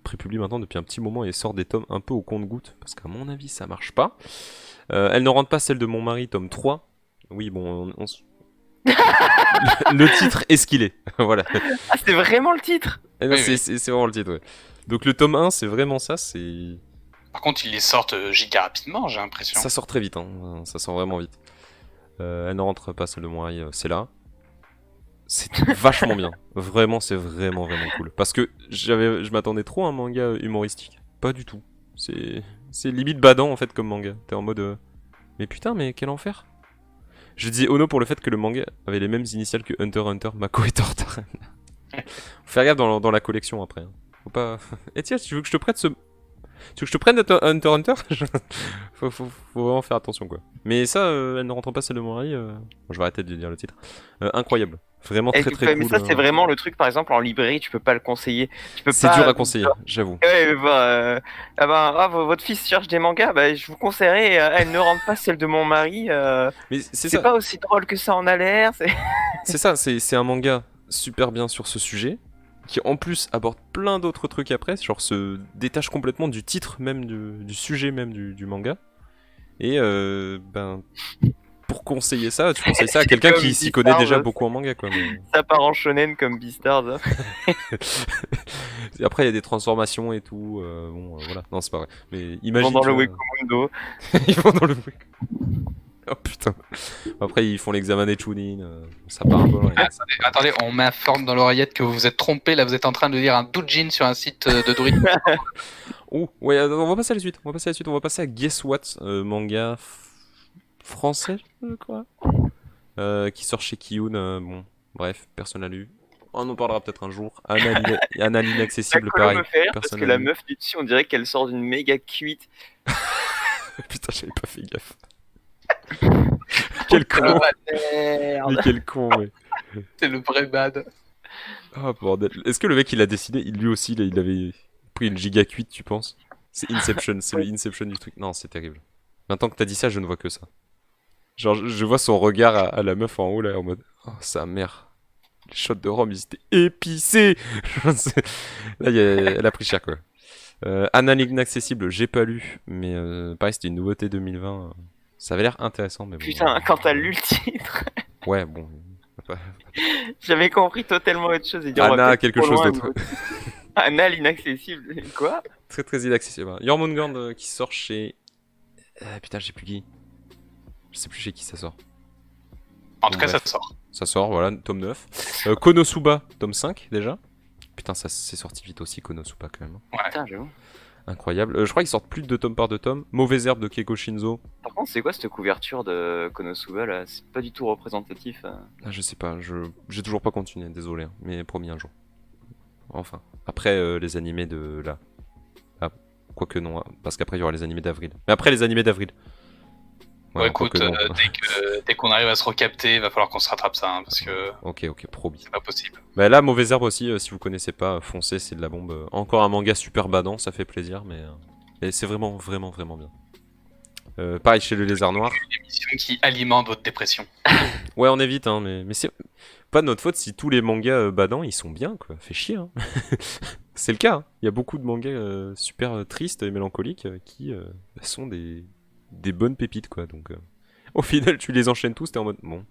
prépublie maintenant depuis un petit moment et sort des tomes un peu au compte-gouttes, parce qu'à mon avis, ça marche pas. Elle ne rentre pas celle de mon mari, tome 3. Oui, bon, le titre est ce qu'il est. Voilà. Ah, c'était vraiment le titre. Eh ben, Oui, c'est vraiment le titre, ouais. Donc le tome 1, c'est vraiment ça, c'est... Par contre, ils les sortent giga rapidement, j'ai l'impression. Ça sort très vite, hein. Ça sort vraiment vite. Elle ne rentre pas, celle de mon mari, c'est là. C'est vachement bien. Vraiment, c'est vraiment cool. Parce que je m'attendais trop à un manga humoristique. Pas du tout. C'est limite badant en fait comme manga. T'es en mode... Mais putain, mais quel enfer. Je disais Ono pour le fait que le manga avait les mêmes initiales que Hunter x Hunter, Mako et Tortaren. Faut faire gaffe dans la collection après. Hein. Faut pas... Et tiens, tu veux que je te prête ce... Tu veux que je te prenne Hunter x Hunter faut vraiment faire attention quoi. Mais ça, elle ne rentre pas celle de mon mari. Je vais arrêter de dire le titre. Incroyable. Vraiment très cool. Mais ça, c'est vraiment le truc, par exemple, en librairie, tu peux pas le conseiller. C'est dur à conseiller, j'avoue. Ouais, votre fils cherche des mangas, bah, je vous conseillerais, elle ne rentre pas celle de mon mari. Mais c'est pas aussi drôle que ça en a l'air. C'est ça, c'est un manga super bien sur ce sujet, qui en plus aborde plein d'autres trucs après, genre se détache complètement du titre même, du sujet même du manga. Et pour conseiller ça, tu conseilles ça à quelqu'un qui s'y connaît déjà beaucoup en manga quoi. Mais... Ça part en shonen comme Beastars. Hein. Après il y a des transformations et tout, bon voilà, non c'est pas vrai. Mais imagine. Ils vont dans le Wekumundo. Ils vont dans le Wekumundo. Oh putain. Après ils font l'examen des Chunin, ça part un peu. Attendez, on m'informe dans l'oreillette que vous vous êtes trompé, là vous êtes en train de lire un doujin sur un site de druide. Oh, ouais, on va passer à la suite. On va passer à Guess What, manga français, je crois. Qui sort chez Kiyun. Bon, bref, personne n'a lu. On en parlera peut-être un jour. Anna l'inaccessible, pareil. Me fait rire parce que la meuf du dessus, on dirait qu'elle sort d'une méga cuite. Putain, j'avais pas fait gaffe. Quel con. Mais quel con, ouais. C'est le vrai bad. Oh bordel. Est-ce que le mec il a décidé, lui aussi, il avait pris une giga cuite, tu penses? C'est Inception, c'est le Inception du truc. Non, c'est terrible. Maintenant que t'as dit ça, je ne vois que ça. Genre, je vois son regard à la meuf en haut, là, en mode... Oh, sa mère. Les shots de rhum, ils étaient épicés. Là, elle a pris cher, quoi. Anna l'inaccessible, j'ai pas lu. Mais pareil, c'était une nouveauté 2020. Ça avait l'air intéressant, mais bon... Putain, quand t'as lu le titre... Ouais, bon... J'avais compris totalement autre chose. Anna, quelque chose d'autre. Anna l'inaccessible, quoi? Très très inaccessible. Jormungand qui sort chez... putain, je sais plus qui. Je sais plus chez qui ça sort. En tout cas, ça sort. Ça sort, voilà, tome 9. Konosuba, tome 5 déjà. Putain, ça c'est sorti vite aussi, Konosuba quand même. Ouais. Putain, j'avoue. incroyable. Je crois qu'ils sortent plus de 2 tomes par 2 tomes. Mauvaise herbe de Keiko Shinzo. Par contre, c'est quoi cette couverture de Konosuba là? C'est pas du tout représentatif. Ah, je sais pas, j'ai toujours pas continué, désolé, hein, mais promis un jour. Enfin. Après les animés de là. Ah, quoique non, parce qu'après il y aura les animés d'avril. Mais après les animés d'avril. Bon, écoute, quoique non. dès qu'on arrive à se recapter, il va falloir qu'on se rattrape ça, hein, parce que Ok, promis. c'est pas possible. Bah là, Mauvaise Herbe aussi, si vous connaissez pas, foncez, c'est de la bombe. Encore un manga super badant, ça fait plaisir, mais c'est vraiment, vraiment, vraiment bien. Pareil chez le Lézard Noir. Une émission qui alimente votre dépression. Ouais, on évite, hein, mais c'est pas de notre faute si tous les mangas badants, ils sont bien, quoi. Fait chier, hein. C'est le cas, hein. Il y a beaucoup de mangas super tristes et mélancoliques qui sont des bonnes pépites, quoi. Donc, au final, tu les enchaînes tous, t'es en mode, bon,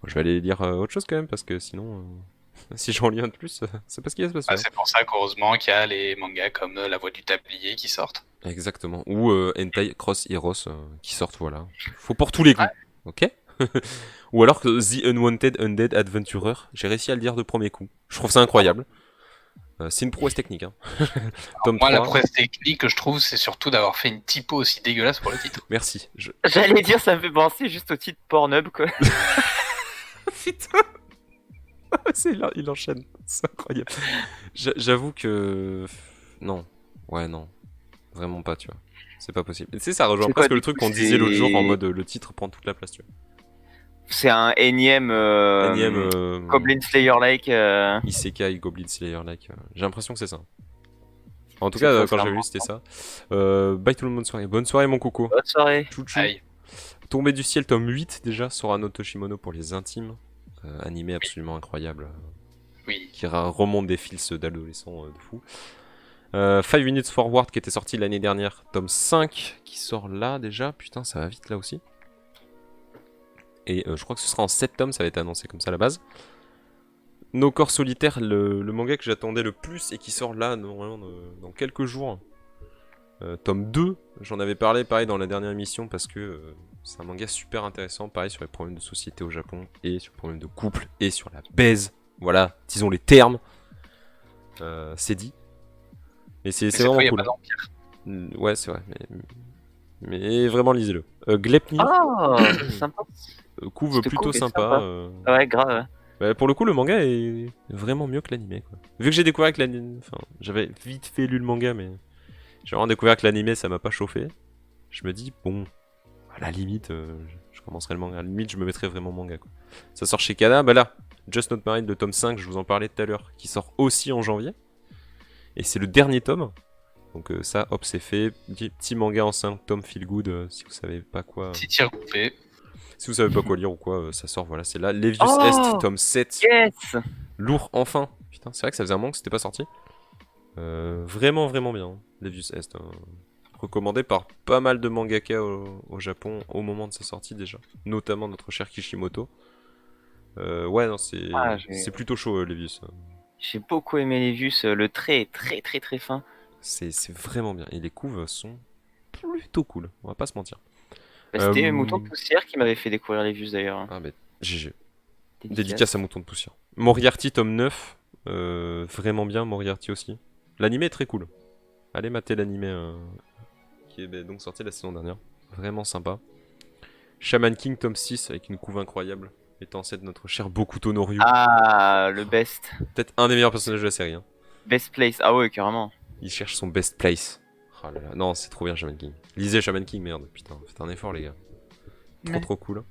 je vais aller lire autre chose quand même, parce que sinon, si j'en lis un de plus, c'est pas ce qui va se passer. Ah, Hein. c'est pour ça qu'heureusement qu'il y a les mangas comme La Voix du Tablier qui sortent. Exactement. Ou Hentai Cross Heroes qui sortent, voilà. Faut pour tous les goûts, ok. Ou alors que The Unwanted Undead Adventurer, j'ai réussi à le dire de premier coup. Je trouve ça incroyable. C'est une prouesse technique. Hein. Tome Moi, 3. la prouesse technique que je trouve, c'est surtout d'avoir fait une typo aussi dégueulasse pour le titre. Merci. J'allais dire, ça me fait penser juste au titre Pornhub quoi. Putain. C'est là, il enchaîne. C'est incroyable. J'avoue que... Non. Ouais, non. Vraiment pas, tu vois. C'est pas possible. Tu sais, ça rejoint C'est presque quoi, le du truc coup, qu'on disait l'autre jour en c'est- mode le titre prend toute la place, tu vois. C'est un énième, Énième Goblin Slayer-like. Isekai Goblin Slayer-like. J'ai l'impression que c'est ça. En tout C'est cas, quoi, quand c'est j'ai un vu, c'était ça. Bye tout le monde, bonne soirée. Bonne soirée, mon coco. Bonne soirée. Chouchou. Aïe. Tombé du ciel, tome 8 déjà, Sorano Toshimono pour les intimes. Animé absolument incroyable. Oui. Qui remonte des fils d'adolescents de fou. 5 Minutes Forward qui était sorti l'année dernière, tome 5 qui sort là déjà. Putain, ça va vite là aussi. Et je crois que ce sera en 7 tomes, ça va être annoncé comme ça à la base. Nos corps solitaires, le manga que j'attendais le plus et qui sort là normalement dans quelques jours. Tome 2, j'en avais parlé pareil dans la dernière émission parce que c'est un manga super intéressant, pareil sur les problèmes de société au Japon et sur les problèmes de couple et sur la baise. Voilà, disons les termes. C'est dit. Et c'est cette fois, vraiment y a cool. pas d'empire. Ouais, c'est vrai. Mais vraiment, lisez-le. Glepnir, Ah, c'est sympa. couve C'était plutôt cool et sympa. sympa. Ouais, grave. Bah, pour le coup, le manga est vraiment mieux que l'animé. Vu que j'ai découvert que l'animé. Enfin, j'avais vite fait lu le manga, mais j'ai vraiment découvert que l'animé ça m'a pas chauffé. Je me dis, bon, à la limite, je commencerai le manga. À la limite, je me mettrai vraiment manga. Quoi. Ça sort chez Kana, bah là, Just Not Married, le tome 5, je vous en parlais tout à l'heure, qui sort aussi en janvier. Et c'est le dernier tome. Donc ça, hop, c'est fait. Petit manga en 5 tomes feel good, si vous savez pas quoi. Petit tir coupé. Si vous savez pas quoi lire ou quoi, ça sort, voilà, c'est là. Levius Oh Est, tome 7. Yes. Lourd, enfin. Putain, c'est vrai que ça faisait un moment que c'était pas sorti. Vraiment, vraiment bien. Levius Est. Recommandé par pas mal de mangaka au Japon au moment de sa sortie déjà. Notamment notre cher Kishimoto. Ouais, non, c'est plutôt chaud, Levius. J'ai beaucoup aimé les vues, le trait est très très très fin. C'est vraiment bien. Et les couves sont plutôt cool, on va pas se mentir. Bah, c'était Mouton de Poussière qui m'avait fait découvrir les vues d'ailleurs. Ah, mais GG. Dédicace. Dédicace à Mouton de Poussière. Moriarty, tome 9. Vraiment bien, Moriarty aussi. L'animé est très cool. Allez mater l'animé qui est donc sorti la saison dernière. Vraiment sympa. Shaman King, tome 6, avec une couve incroyable. Étant celle de notre cher Bokuto no Ryu. Ah, le best. Peut-être un des meilleurs personnages de la série. Hein. Best place. Ah ouais, carrément. Il cherche son best place. Oh là là. Non, c'est trop bien Shaman King. Lisez Shaman King, merde. Putain, faites un effort, les gars. Trop cool.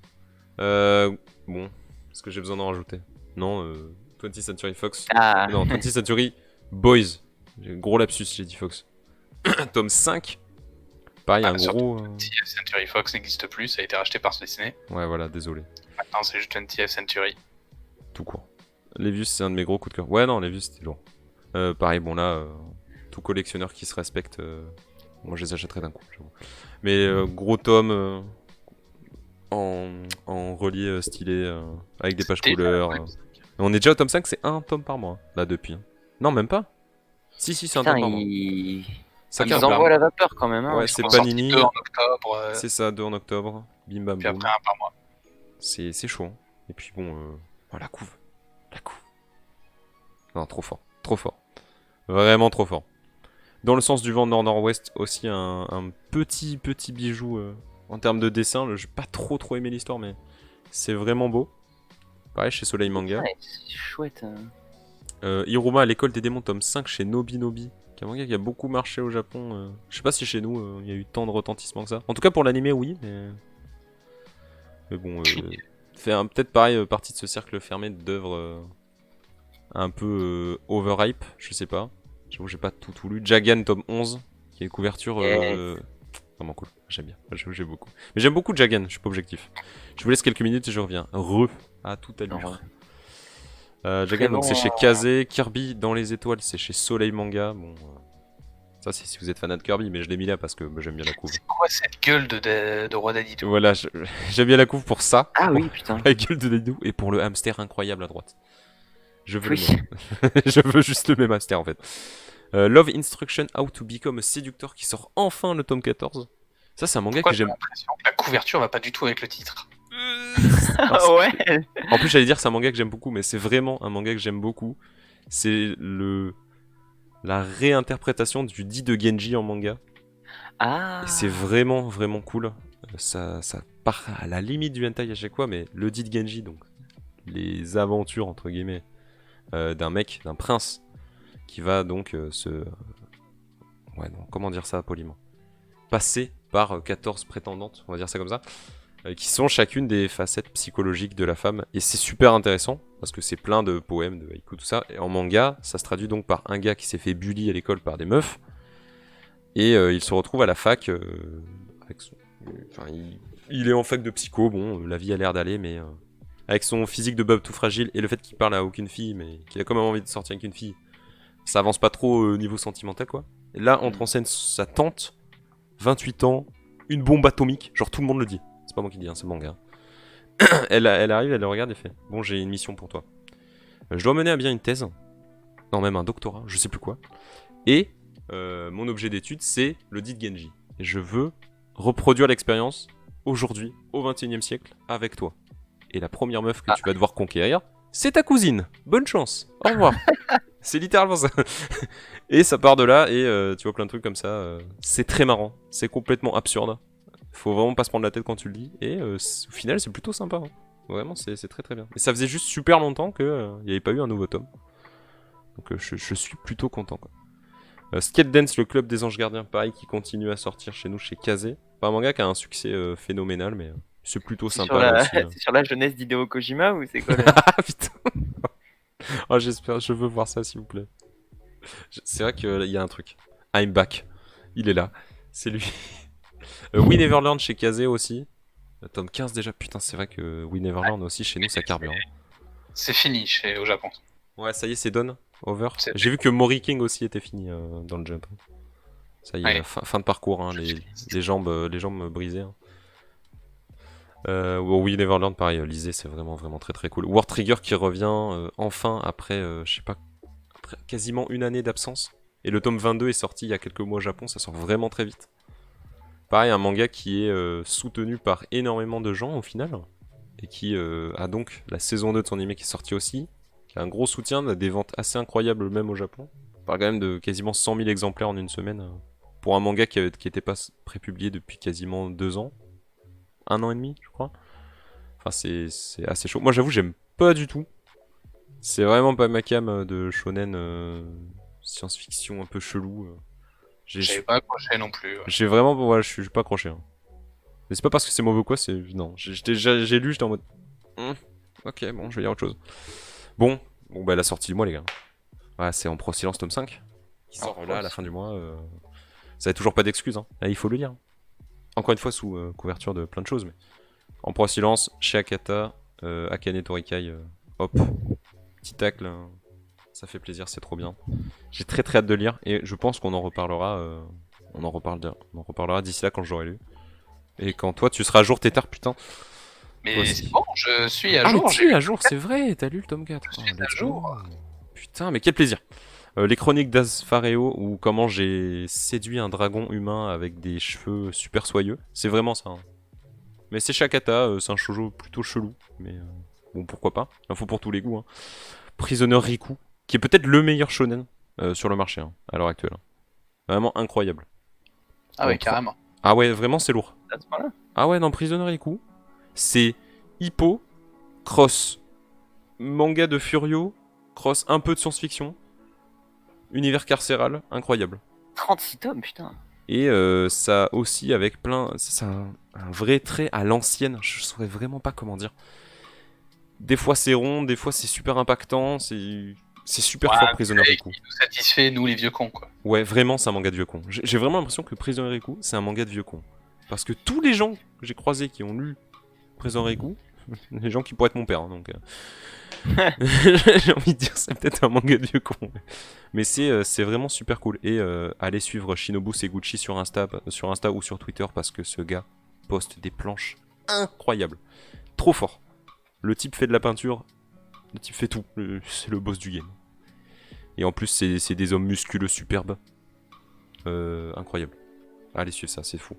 Bon, est-ce que j'ai besoin d'en rajouter? Non, 20th Century Fox. Ah. Non, 20th Century Boys. Gros lapsus, j'ai dit Fox. Tome 5. Pareil, un gros. 20th Century Fox n'existe plus, ça a été racheté par Disney. Ouais, voilà, désolé. Maintenant, c'est juste 20th Century. Tout court. Levius, c'est un de mes gros coups de cœur. Ouais, non, Levius, c'était lourd. Pareil, bon, là, tout collectionneur qui se respecte, moi, je les achèterais d'un coup, j'avoue. Mais gros tome. En relié stylé, avec des pages couleurs. On est déjà au tome 5, c'est un tome par mois, là, depuis. Non, même pas. Si, c'est un Putain, tome par mois. Ça ils cartonne. envoient la vapeur quand même. Hein. Ouais, Ils c'est en ont sorti Panini. 2 en octobre. C'est ça, 2 en octobre. Bim bam Puis boum. après, un par mois. C'est chaud. Hein. Et puis bon, la couve. La couve. Non, trop fort. Trop fort. Vraiment trop fort. Dans le sens du vent nord-nord-ouest, aussi un petit bijou en termes de dessin. J'ai pas trop aimé l'histoire, mais c'est vraiment beau. Pareil chez Soleil Manga. Ouais, c'est chouette. Hiruma à l'école des démons, tome 5 chez Nobi Nobi. Qui est un manga qui a beaucoup marché au Japon. Je sais pas si chez nous il y a eu tant de retentissement que ça. En tout cas pour l'animé, oui, mais bon, fait peut-être pareil partie de ce cercle fermé d'œuvres un peu overhype, je sais pas. J'avoue, j'ai pas tout lu. Jagan, tome 11, qui est une couverture vraiment cool. J'aime bien, j'aime beaucoup. Mais j'aime beaucoup Jagan, je suis pas objectif. Je vous laisse quelques minutes et je reviens. À tout à l'heure. Jagan, donc c'est chez Kazé. Kirby dans les étoiles, c'est chez Soleil Manga. Bon, ça c'est si vous êtes fan de Kirby, mais je l'ai mis là parce que j'aime bien la couve. C'est quoi cette gueule de Roi Dadidou? Voilà, j'aime bien la couve pour ça. Ah oui, putain. La gueule de Dadidou et pour le hamster incroyable à droite. Je veux Oui. le même. Je veux juste le même hamster en fait. Love Instruction How to Become a Seductor qui sort enfin le tome 14. Ça c'est un manga Pourquoi que j'ai j'aime. l'impression que la couverture va pas du tout avec le titre. Ah ouais. En plus j'allais dire que c'est un manga que j'aime beaucoup, mais c'est vraiment un manga que j'aime beaucoup. C'est la réinterprétation du dit de Genji en manga. Ah. Et c'est vraiment cool. Ça part à la limite du hentai à chaque fois, mais le dit de Genji, donc les aventures entre guillemets d'un prince qui va donc comment dire ça poliment, passer par 14 prétendantes, on va dire ça comme ça, qui sont chacune des facettes psychologiques de la femme, et c'est super intéressant parce que c'est plein de poèmes, de haïkus, tout ça, et en manga ça se traduit donc par un gars qui s'est fait bully à l'école par des meufs, et il se retrouve à la fac avec son... Enfin, il est en fac de psycho, bon, la vie a l'air d'aller, mais avec son physique de bub tout fragile et le fait qu'il parle à aucune fille, mais qu'il a quand même envie de sortir avec une fille, ça avance pas trop au niveau sentimental, quoi. Et là, entre en scène sa tante, 28 ans, une bombe atomique, genre tout le monde le dit. C'est pas moi qui le dis, hein, c'est le manga. Elle arrive, elle le regarde et fait « Bon, j'ai une mission pour toi. Je dois mener à bien une thèse, non, même un doctorat, je sais plus quoi, et mon objet d'étude, c'est le dit de Genji. Et je veux reproduire l'expérience aujourd'hui, au 21e siècle, avec toi. Et la première meuf que tu vas devoir conquérir, c'est ta cousine. Bonne chance. Au revoir. » C'est littéralement ça. Et ça part de là, et tu vois plein de trucs comme ça. C'est très marrant. C'est complètement absurde. Faut vraiment pas se prendre la tête quand tu le lis. Et au final, c'est plutôt sympa. Hein. Vraiment, c'est très bien. Et ça faisait juste super longtemps qu'il n'y avait pas eu un nouveau tome. Donc je suis plutôt content, quoi. Skate Dance, le club des anges gardiens, pareil, qui continue à sortir chez nous, chez Kazé. Pas un manga qui a un succès phénoménal, mais c'est plutôt sympa là aussi. C'est sur la jeunesse d'Hideo Kojima ou c'est quoi Ah putain. Oh, j'espère, je veux voir ça s'il vous plaît. C'est vrai qu'il y a un truc. I'm back. Il est là. C'est lui. We Neverland chez Kazé aussi. Tome 15 déjà. Putain, c'est vrai que We Neverland aussi chez nous ça carbure. C'est fini au Japon. Ouais, ça y est, c'est done. Over. C'est J'ai vu que Mori King aussi était fini dans le jump. Ça y est, Ouais. fin de parcours. Hein, les jambes brisées. Hein. We Neverland, pareil, lisez, c'est vraiment très cool. War Trigger qui revient enfin après, je sais pas, après quasiment une année d'absence. Et le tome 22 est sorti il y a quelques mois au Japon, ça sort vraiment très vite. Pareil, un manga qui est soutenu par énormément de gens au final. Et qui a donc la saison 2 de son anime qui est sortie aussi. Qui a un gros soutien, a des ventes assez incroyables même au Japon. On parle quand même de quasiment 100 000 exemplaires en une semaine. Pour un manga qui était pas prépublié depuis quasiment 2 ans. 1 an et demi, je crois. Enfin, c'est assez chaud. Moi, j'avoue, j'aime pas du tout. C'est vraiment pas ma cam de shonen science-fiction un peu chelou. J'avais pas accroché non plus. Ouais. J'ai vraiment... Ouais, je suis pas accroché. Hein. Mais c'est pas parce que c'est mauvais ou quoi, c'est... Non, j'ai lu, j'étais en mode... Ok, bon, je vais lire autre chose. Bon, bah la sortie du mois, les gars. Ouais, c'est En Pro Silence, tome 5. Qui sort là, à la fin du mois. Ça n'a toujours pas d'excuses, hein. Là, il faut le lire. Encore une fois, sous couverture de plein de choses, mais... En Pro Silence, chez Akata, Akane Torikai, hop, petit tacle, ça fait plaisir, c'est trop bien. J'ai très hâte de lire, et je pense qu'on en reparlera, on en reparlera d'ici là quand j'aurai lu. Et quand toi, tu seras à jour, tétard, putain. Mais c'est bon, je suis à Ah, jour. mais tu es à jour, c'est vrai, t'as lu le tome 4. Je suis à jour. Putain, mais quel plaisir. Les chroniques d'Asfareo, ou comment j'ai séduit un dragon humain avec des cheveux super soyeux, c'est vraiment ça. Hein. Mais c'est Shakata, c'est un shoujo plutôt chelou, mais bon, pourquoi pas. Info pour tous les goûts. Hein. Prisoner Riku, qui est peut-être le meilleur shonen sur le marché hein, à l'heure actuelle. Vraiment incroyable. Ah ouais, Donc, carrément. Ah ouais, vraiment c'est lourd. À ce moment-là. Ah ouais, non, Prisoner Iku, c'est Hippo, cross, manga de Furio, cross un peu de science-fiction, univers carcéral, incroyable. 36 tomes, putain. Et ça aussi avec plein... Ça a un vrai trait à l'ancienne, je saurais vraiment pas comment dire. Des fois c'est rond, des fois c'est super impactant, c'est super fort Prisoner et Iku. qui nous satisfait, nous les vieux cons, quoi. Ouais, vraiment c'est un manga de vieux con. J'ai vraiment l'impression que Prisoner Iku, c'est un manga de vieux con. Parce que tous les gens que j'ai croisés qui ont lu Prisoner Iku, les gens qui pourraient être mon père, hein, donc... j'ai envie de dire c'est peut-être un manga de vieux con. Mais c'est vraiment super cool. Et allez suivre Shinobu Seguchi sur Insta ou sur Twitter parce que ce gars poste des planches incroyables. Trop fort. Le type fait de la peinture, le type fait tout. C'est le boss du game. Et en plus, c'est des hommes musculeux superbes. Incroyable. Allez suivre ça, c'est fou.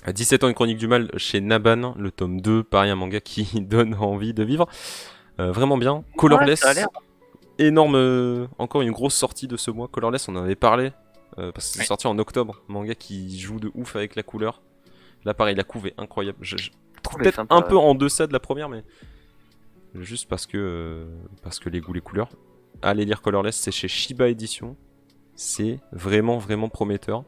À 17 ans, une chronique du mal chez Naban, le tome 2, pareil, un manga qui donne envie de vivre. Vraiment bien. Colorless. Ouais, ça a l'air. Énorme, encore une grosse sortie de ce mois. Colorless, on en avait parlé, parce que c'est Oui. sorti en octobre. Manga qui joue de ouf avec la couleur. Là, pareil, la couve est incroyable. Je trouve Elle est peut-être sympa, un ouais. peu en deçà de la première, mais juste parce que les goûts, les couleurs. Allez lire Colorless, c'est chez Shiba Edition. C'est vraiment, vraiment prometteur.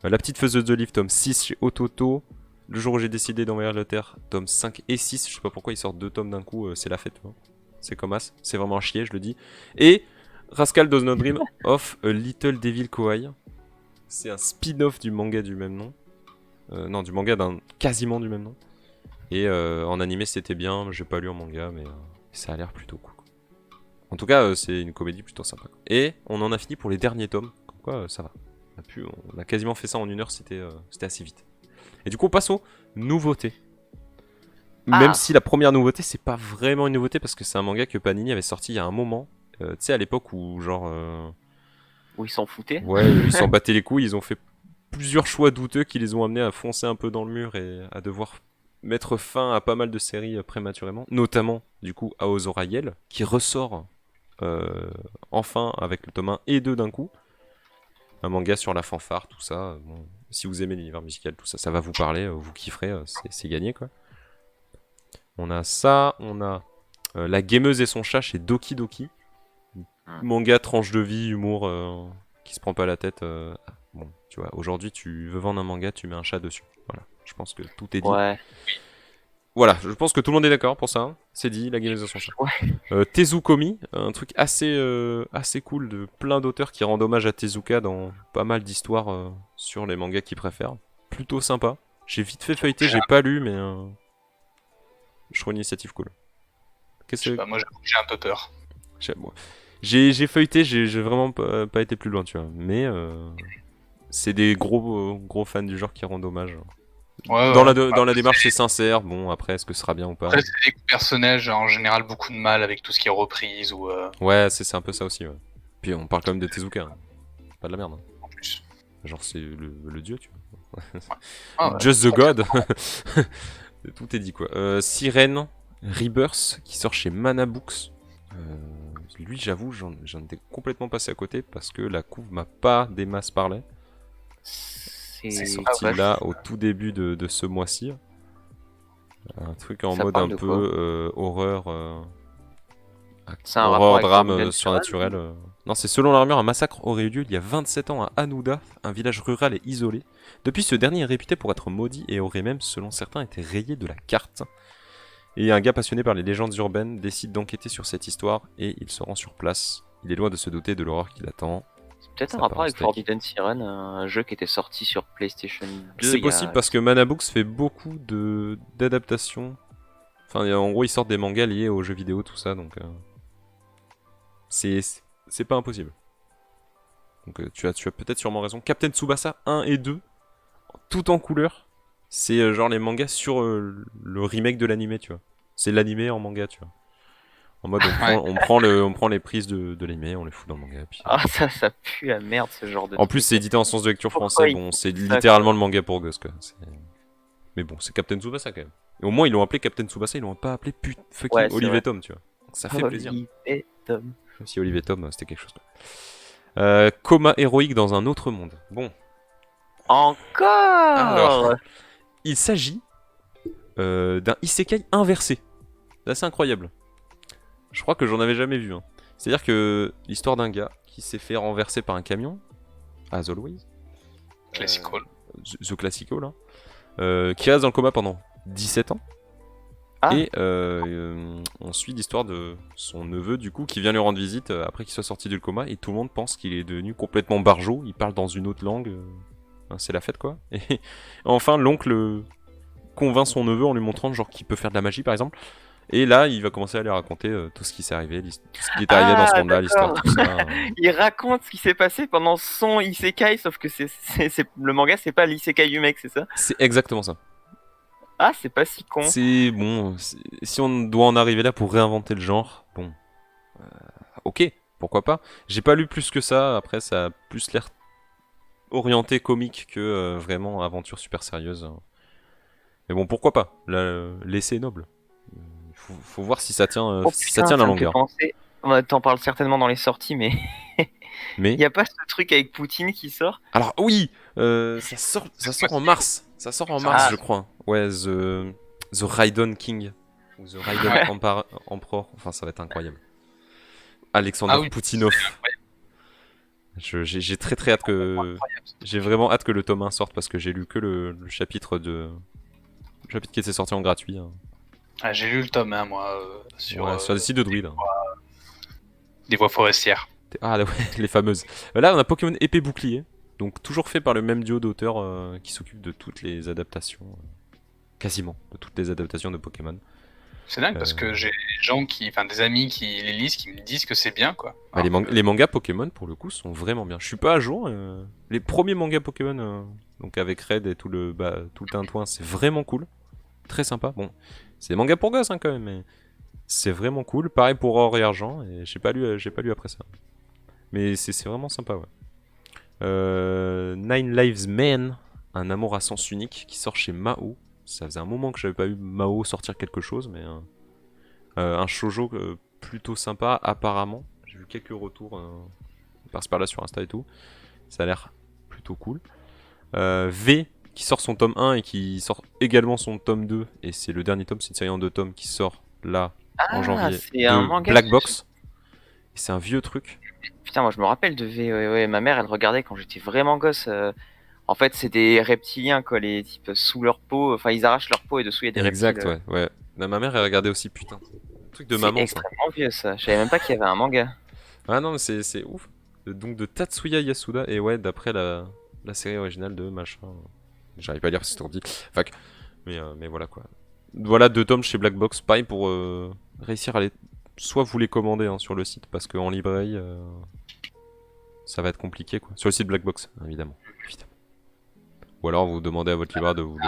La petite faiseuse de livres, tome 6 chez Ototo. Le jour où j'ai décidé d'envahir la Terre, tome 5 et 6. Je sais pas pourquoi ils sortent 2 tomes d'un coup, c'est la fête. Hein. C'est comme as, c'est vraiment un chier, je le dis. Et Rascal Does Not Dream of a Little Devil Kawaii. C'est un spin-off du manga du même nom. Non, du manga quasiment du même nom. Et en animé, c'était bien. J'ai pas lu en manga, mais ça a l'air plutôt cool. En tout cas, c'est une comédie plutôt sympa. Et on en a fini pour les derniers tomes. Comme quoi, ça va. On a quasiment fait ça en 1 heure, c'était assez vite. Et du coup, on passe aux nouveautés. Même si la première nouveauté, c'est pas vraiment une nouveauté parce que c'est un manga que Panini avait sorti il y a un moment. Tu sais, à l'époque où, genre. Où ils s'en foutaient. Ouais, ils s'en battaient les couilles, ils ont fait plusieurs choix douteux qui les ont amenés à foncer un peu dans le mur et à devoir mettre fin à pas mal de séries prématurément. Notamment, du coup, Aozora Yel, qui ressort enfin avec le tome 1 et 2 d'un coup. Un manga sur la fanfare, tout ça. Bon, si vous aimez l'univers musical, tout ça, ça va vous parler, vous kifferez, c'est gagné quoi. On a ça, on a La gameuse et son chat chez Doki Doki. Manga, tranche de vie, humour qui se prend pas la tête. Bon, tu vois, aujourd'hui tu veux vendre un manga, tu mets un chat dessus. Voilà, je pense que tout est dit. Ouais. Voilà, je pense que tout le monde est d'accord pour ça. C'est dit, La gameuse et son chat. Ouais. Tezukomi, un truc assez cool de plein d'auteurs qui rendent hommage à Tezuka dans pas mal d'histoires sur les mangas qu'ils préfèrent. Plutôt sympa. J'ai vite fait feuilleter, j'ai pas lu, mais je trouve une initiative cool. Je sais pas, moi j'avoue que j'ai un peu peur. J'ai feuilleté, j'ai vraiment pas été plus loin, tu vois. Mais c'est des gros fans du genre qui rendent hommage. Ouais, dans ouais. la démarche, c'est sincère. Bon, après, est-ce que ce sera bien ou pas? Après, c'est des personnages en général beaucoup de mal avec tout ce qui est reprise ou Ouais, c'est un peu ça aussi. Ouais. Puis on parle quand même de Tezuka. Hein. Pas de la merde. Hein. en plus. Genre, c'est le dieu, tu vois. Ah, ouais. Just the God. Tout est dit, quoi. Sirène Rebirth, qui sort chez Mana Books. Lui, j'avoue, j'en étais complètement passé à côté parce que la couve m'a pas des masses parlé. C'est sorti là au tout début de ce mois-ci. Un truc en mode un peu horreur. Horreur, drame surnaturel. Non, c'est selon l'armure, un massacre aurait eu lieu il y a 27 ans à Anuda, un village rural et isolé. Depuis, ce dernier est réputé pour être maudit et aurait même, selon certains, été rayé de la carte. Et un gars passionné par les légendes urbaines décide d'enquêter sur cette histoire et il se rend sur place. Il est loin de se douter de l'horreur qui l'attend. C'est peut-être un rapport avec Forbidden Siren, un jeu qui était sorti sur PlayStation 2. C'est possible parce que Mana Books fait beaucoup d'adaptations. Enfin, en gros, ils sortent des mangas liés aux jeux vidéo, tout ça, donc c'est pas impossible. Donc tu as peut-être sûrement raison. Captain Tsubasa 1 et 2, tout en couleur. C'est genre les mangas sur le remake de l'animé, tu vois. C'est l'animé en manga, tu vois. En mode, on prend les prises de l'animé, on les fout dans le manga. Puis, ah, ça pue la merde, ce genre de en plus, c'est édité en sens de lecture Pourquoi français. Bon, c'est littéralement le manga pour gosses, quoi. Mais bon, c'est Captain Tsubasa, quand même. Et au moins, ils l'ont appelé Captain Tsubasa, ils l'ont pas appelé fucking Olive et Tom, tu vois. Donc, ça fait plaisir. Olive et Tom. Même si Olive et Tom, c'était quelque chose, quoi. Coma héroïque dans un autre monde. Bon, Encore. alors, il s'agit d'un isekai inversé. C'est assez incroyable. Je crois que j'en avais jamais vu. Hein. C'est-à-dire que l'histoire d'un gars qui s'est fait renverser par un camion, as always, Classical. The Classico là, qui reste dans le coma pendant 17 ans. Ah. Et on suit l'histoire de son neveu du coup qui vient lui rendre visite après qu'il soit sorti du coma et tout le monde pense qu'il est devenu complètement barjot, il parle dans une autre langue, c'est la fête quoi. Et enfin l'oncle convainc son neveu en lui montrant genre qu'il peut faire de la magie par exemple. Et là il va commencer à lui raconter tout ce qui s'est arrivé, tout ce qui est arrivé dans ce monde-là, l'histoire, tout ça. Il raconte ce qui s'est passé pendant son isekai, sauf que le manga, c'est pas l'isekai du mec, c'est ça? C'est exactement ça. Ah, c'est pas si con. C'est bon, si on doit en arriver là pour réinventer le genre, bon, ok, pourquoi pas. J'ai pas lu plus que ça, après ça a plus l'air orienté comique que vraiment aventure super sérieuse. Mais bon, pourquoi pas, l'essai est noble. Faut voir si ça tient, Oh si putain, ça tient la ça me fait longueur. penser. T'en parles certainement dans les sorties, mais Mais, y a pas ce truc avec Poutine qui sort? alors oui, ça sort en mars. Ça sort en mars, Ah. je crois. Ouais, The Raiden King. Ou The Raiden Ouais. Emperor. Enfin, ça va être incroyable. Alexander Poutinov. J'ai très hâte que. J'ai vraiment hâte que le tome 1 sorte parce que j'ai lu que le chapitre de. Le chapitre qui était sorti en gratuit. Hein. Ah, j'ai lu le tome 1, moi, sur le site de Druid. Hein. des voies forestières. Ah ouais, les fameuses. Là, on a Pokémon épée bouclier. Donc, toujours fait par le même duo d'auteurs qui s'occupe de toutes les adaptations. Quasiment, de toutes les adaptations de Pokémon. C'est dingue parce que j'ai des gens des amis qui les lisent, qui me disent que c'est bien, quoi. Bah, les mangas Pokémon, pour le coup, sont vraiment bien. Je suis pas à jour. Les premiers mangas Pokémon, donc avec Red et tout le tintouin, c'est vraiment cool. Très sympa. Bon, c'est des mangas pour gosses hein, quand même, mais c'est vraiment cool. Pareil pour Or et Argent, et j'ai pas lu après ça. Mais c'est vraiment sympa, ouais. Nine Lives Man, un amour à sens unique, qui sort chez Mao. Ça faisait un moment que j'avais pas eu Mao sortir quelque chose, mais un shoujo plutôt sympa apparemment. J'ai vu quelques retours par-ci par-là sur Insta et tout. Ça a l'air plutôt cool. V qui sort son tome 1 et qui sort également son tome 2. Et c'est le dernier tome, c'est une série en 2 tomes qui sort là en janvier c'est un de manga Black Box. Et c'est un vieux truc. Putain, moi je me rappelle de V. Ouais, ma mère, elle regardait quand j'étais vraiment gosse. En fait, c'est des reptiliens, quoi, les types sous leur peau. Enfin, ils arrachent leur peau et dessous il y a des Exact, reptiles. ouais. Là, ma mère elle regardait aussi, putain. Truc de C'est maman ça. extrêmement vieux ça. Je savais même pas qu'il y avait un manga. Ah non, mais c'est ouf. Donc de Tatsuya Yasuda, et ouais, d'après la série originale de machin. J'arrive pas à lire parce que c'est trop petit. Fac. Mais voilà quoi. Voilà 2 tomes chez Black Box. Pareil pour réussir à les. Soit vous les commandez hein, sur le site parce qu'en librairie ça va être compliqué quoi. Sur le site Black Box, évidemment. Ou alors vous demandez à votre libraire de vous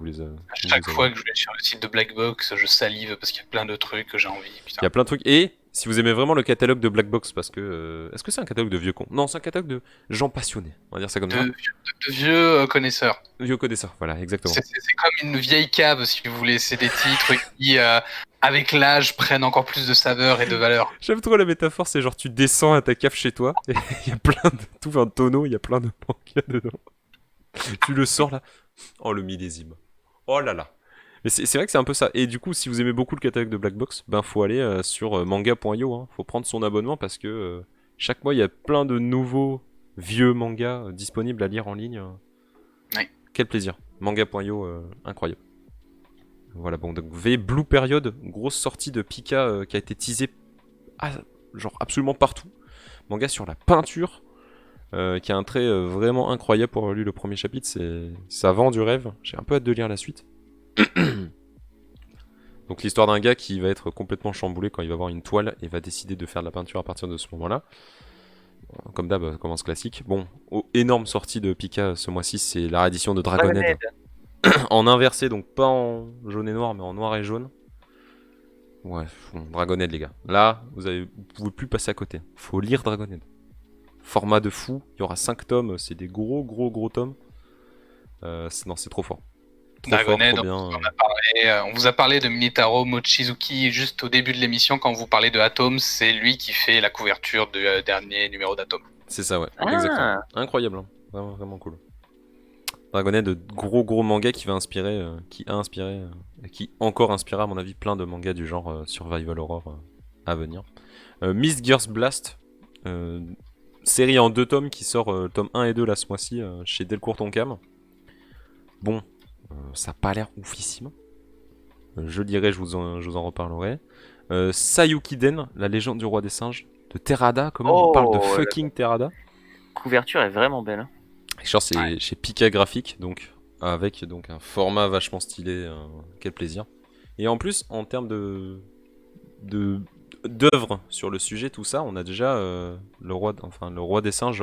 les À chaque fois que je vais sur le site de Black Box, je salive parce qu'il y a plein de trucs que j'ai envie. Putain. Il y a plein de trucs. Et si vous aimez vraiment le catalogue de Black Box, parce que. Est-ce que c'est un catalogue de vieux cons? Non, c'est un catalogue de gens passionnés. On va dire ça comme ça. De vieux connaisseurs. Vieux connaisseurs, voilà, exactement. C'est comme une vieille cave, si vous voulez. C'est des titres qui, avec l'âge, prennent encore plus de saveur et de valeur. J'aime trop la métaphore, c'est genre tu descends à ta cave chez toi, et il y a plein de. Tout un tonneau, il y a plein de mangas dedans. Tu le sors là. Oh, le millésime. Oh là là. Mais c'est vrai que c'est un peu ça. Et du coup, si vous aimez beaucoup le catalogue de Black Box, ben faut aller sur manga.io. Hein. Faut prendre son abonnement parce que chaque mois il y a plein de nouveaux vieux mangas disponibles à lire en ligne. Oui. Quel plaisir. Manga.io, incroyable. Voilà, bon, donc V Blue Period, grosse sortie de Pika qui a été teasée genre absolument partout. Manga sur la peinture. Qui a un trait vraiment incroyable pour avoir lu le premier chapitre, ça vend du rêve, j'ai un peu hâte de lire la suite. Donc l'histoire d'un gars qui va être complètement chamboulé quand il va voir une toile et va décider de faire de la peinture à partir de ce moment-là. Comme d'hab, commence classique. Bon, énorme sortie de Pika ce mois-ci, c'est la réédition de Dragonhead. En inversé, donc pas en jaune et noir, mais en noir et jaune. Ouais, bon, Dragonhead les gars. Là, vous pouvez plus passer à côté. Faut lire Dragonhead. Format de fou, il y aura 5 tomes, c'est des gros tomes. C'est trop fort. Dragonhead, trop bien. on vous a parlé de Minetaro Mochizuki juste au début de l'émission quand vous parlez de Atom, c'est lui qui fait la couverture du dernier numéro d'Atom. C'est ça, ouais. Ah. Exactement. Incroyable, hein. Vraiment, vraiment cool. Dragonhead, de gros manga qui a inspiré, et qui encore inspirera à mon avis plein de mangas du genre Survival Horror à venir. Miss Gears Blast, série en 2 tomes qui sort tome 1 et 2 là ce mois-ci chez Delcourt Tonkam. Bon, ça a pas l'air oufissime. Je lirai, je vous en reparlerai. Sayukiden, la légende du roi des singes, de Terada. Comment on parle de fucking Terada? Couverture est vraiment belle. Hein. Genre c'est chez Pika Graphics, donc avec donc un format vachement stylé, quel plaisir. Et en plus, en termes d'œuvres sur le sujet, tout ça, on a déjà le roi des singes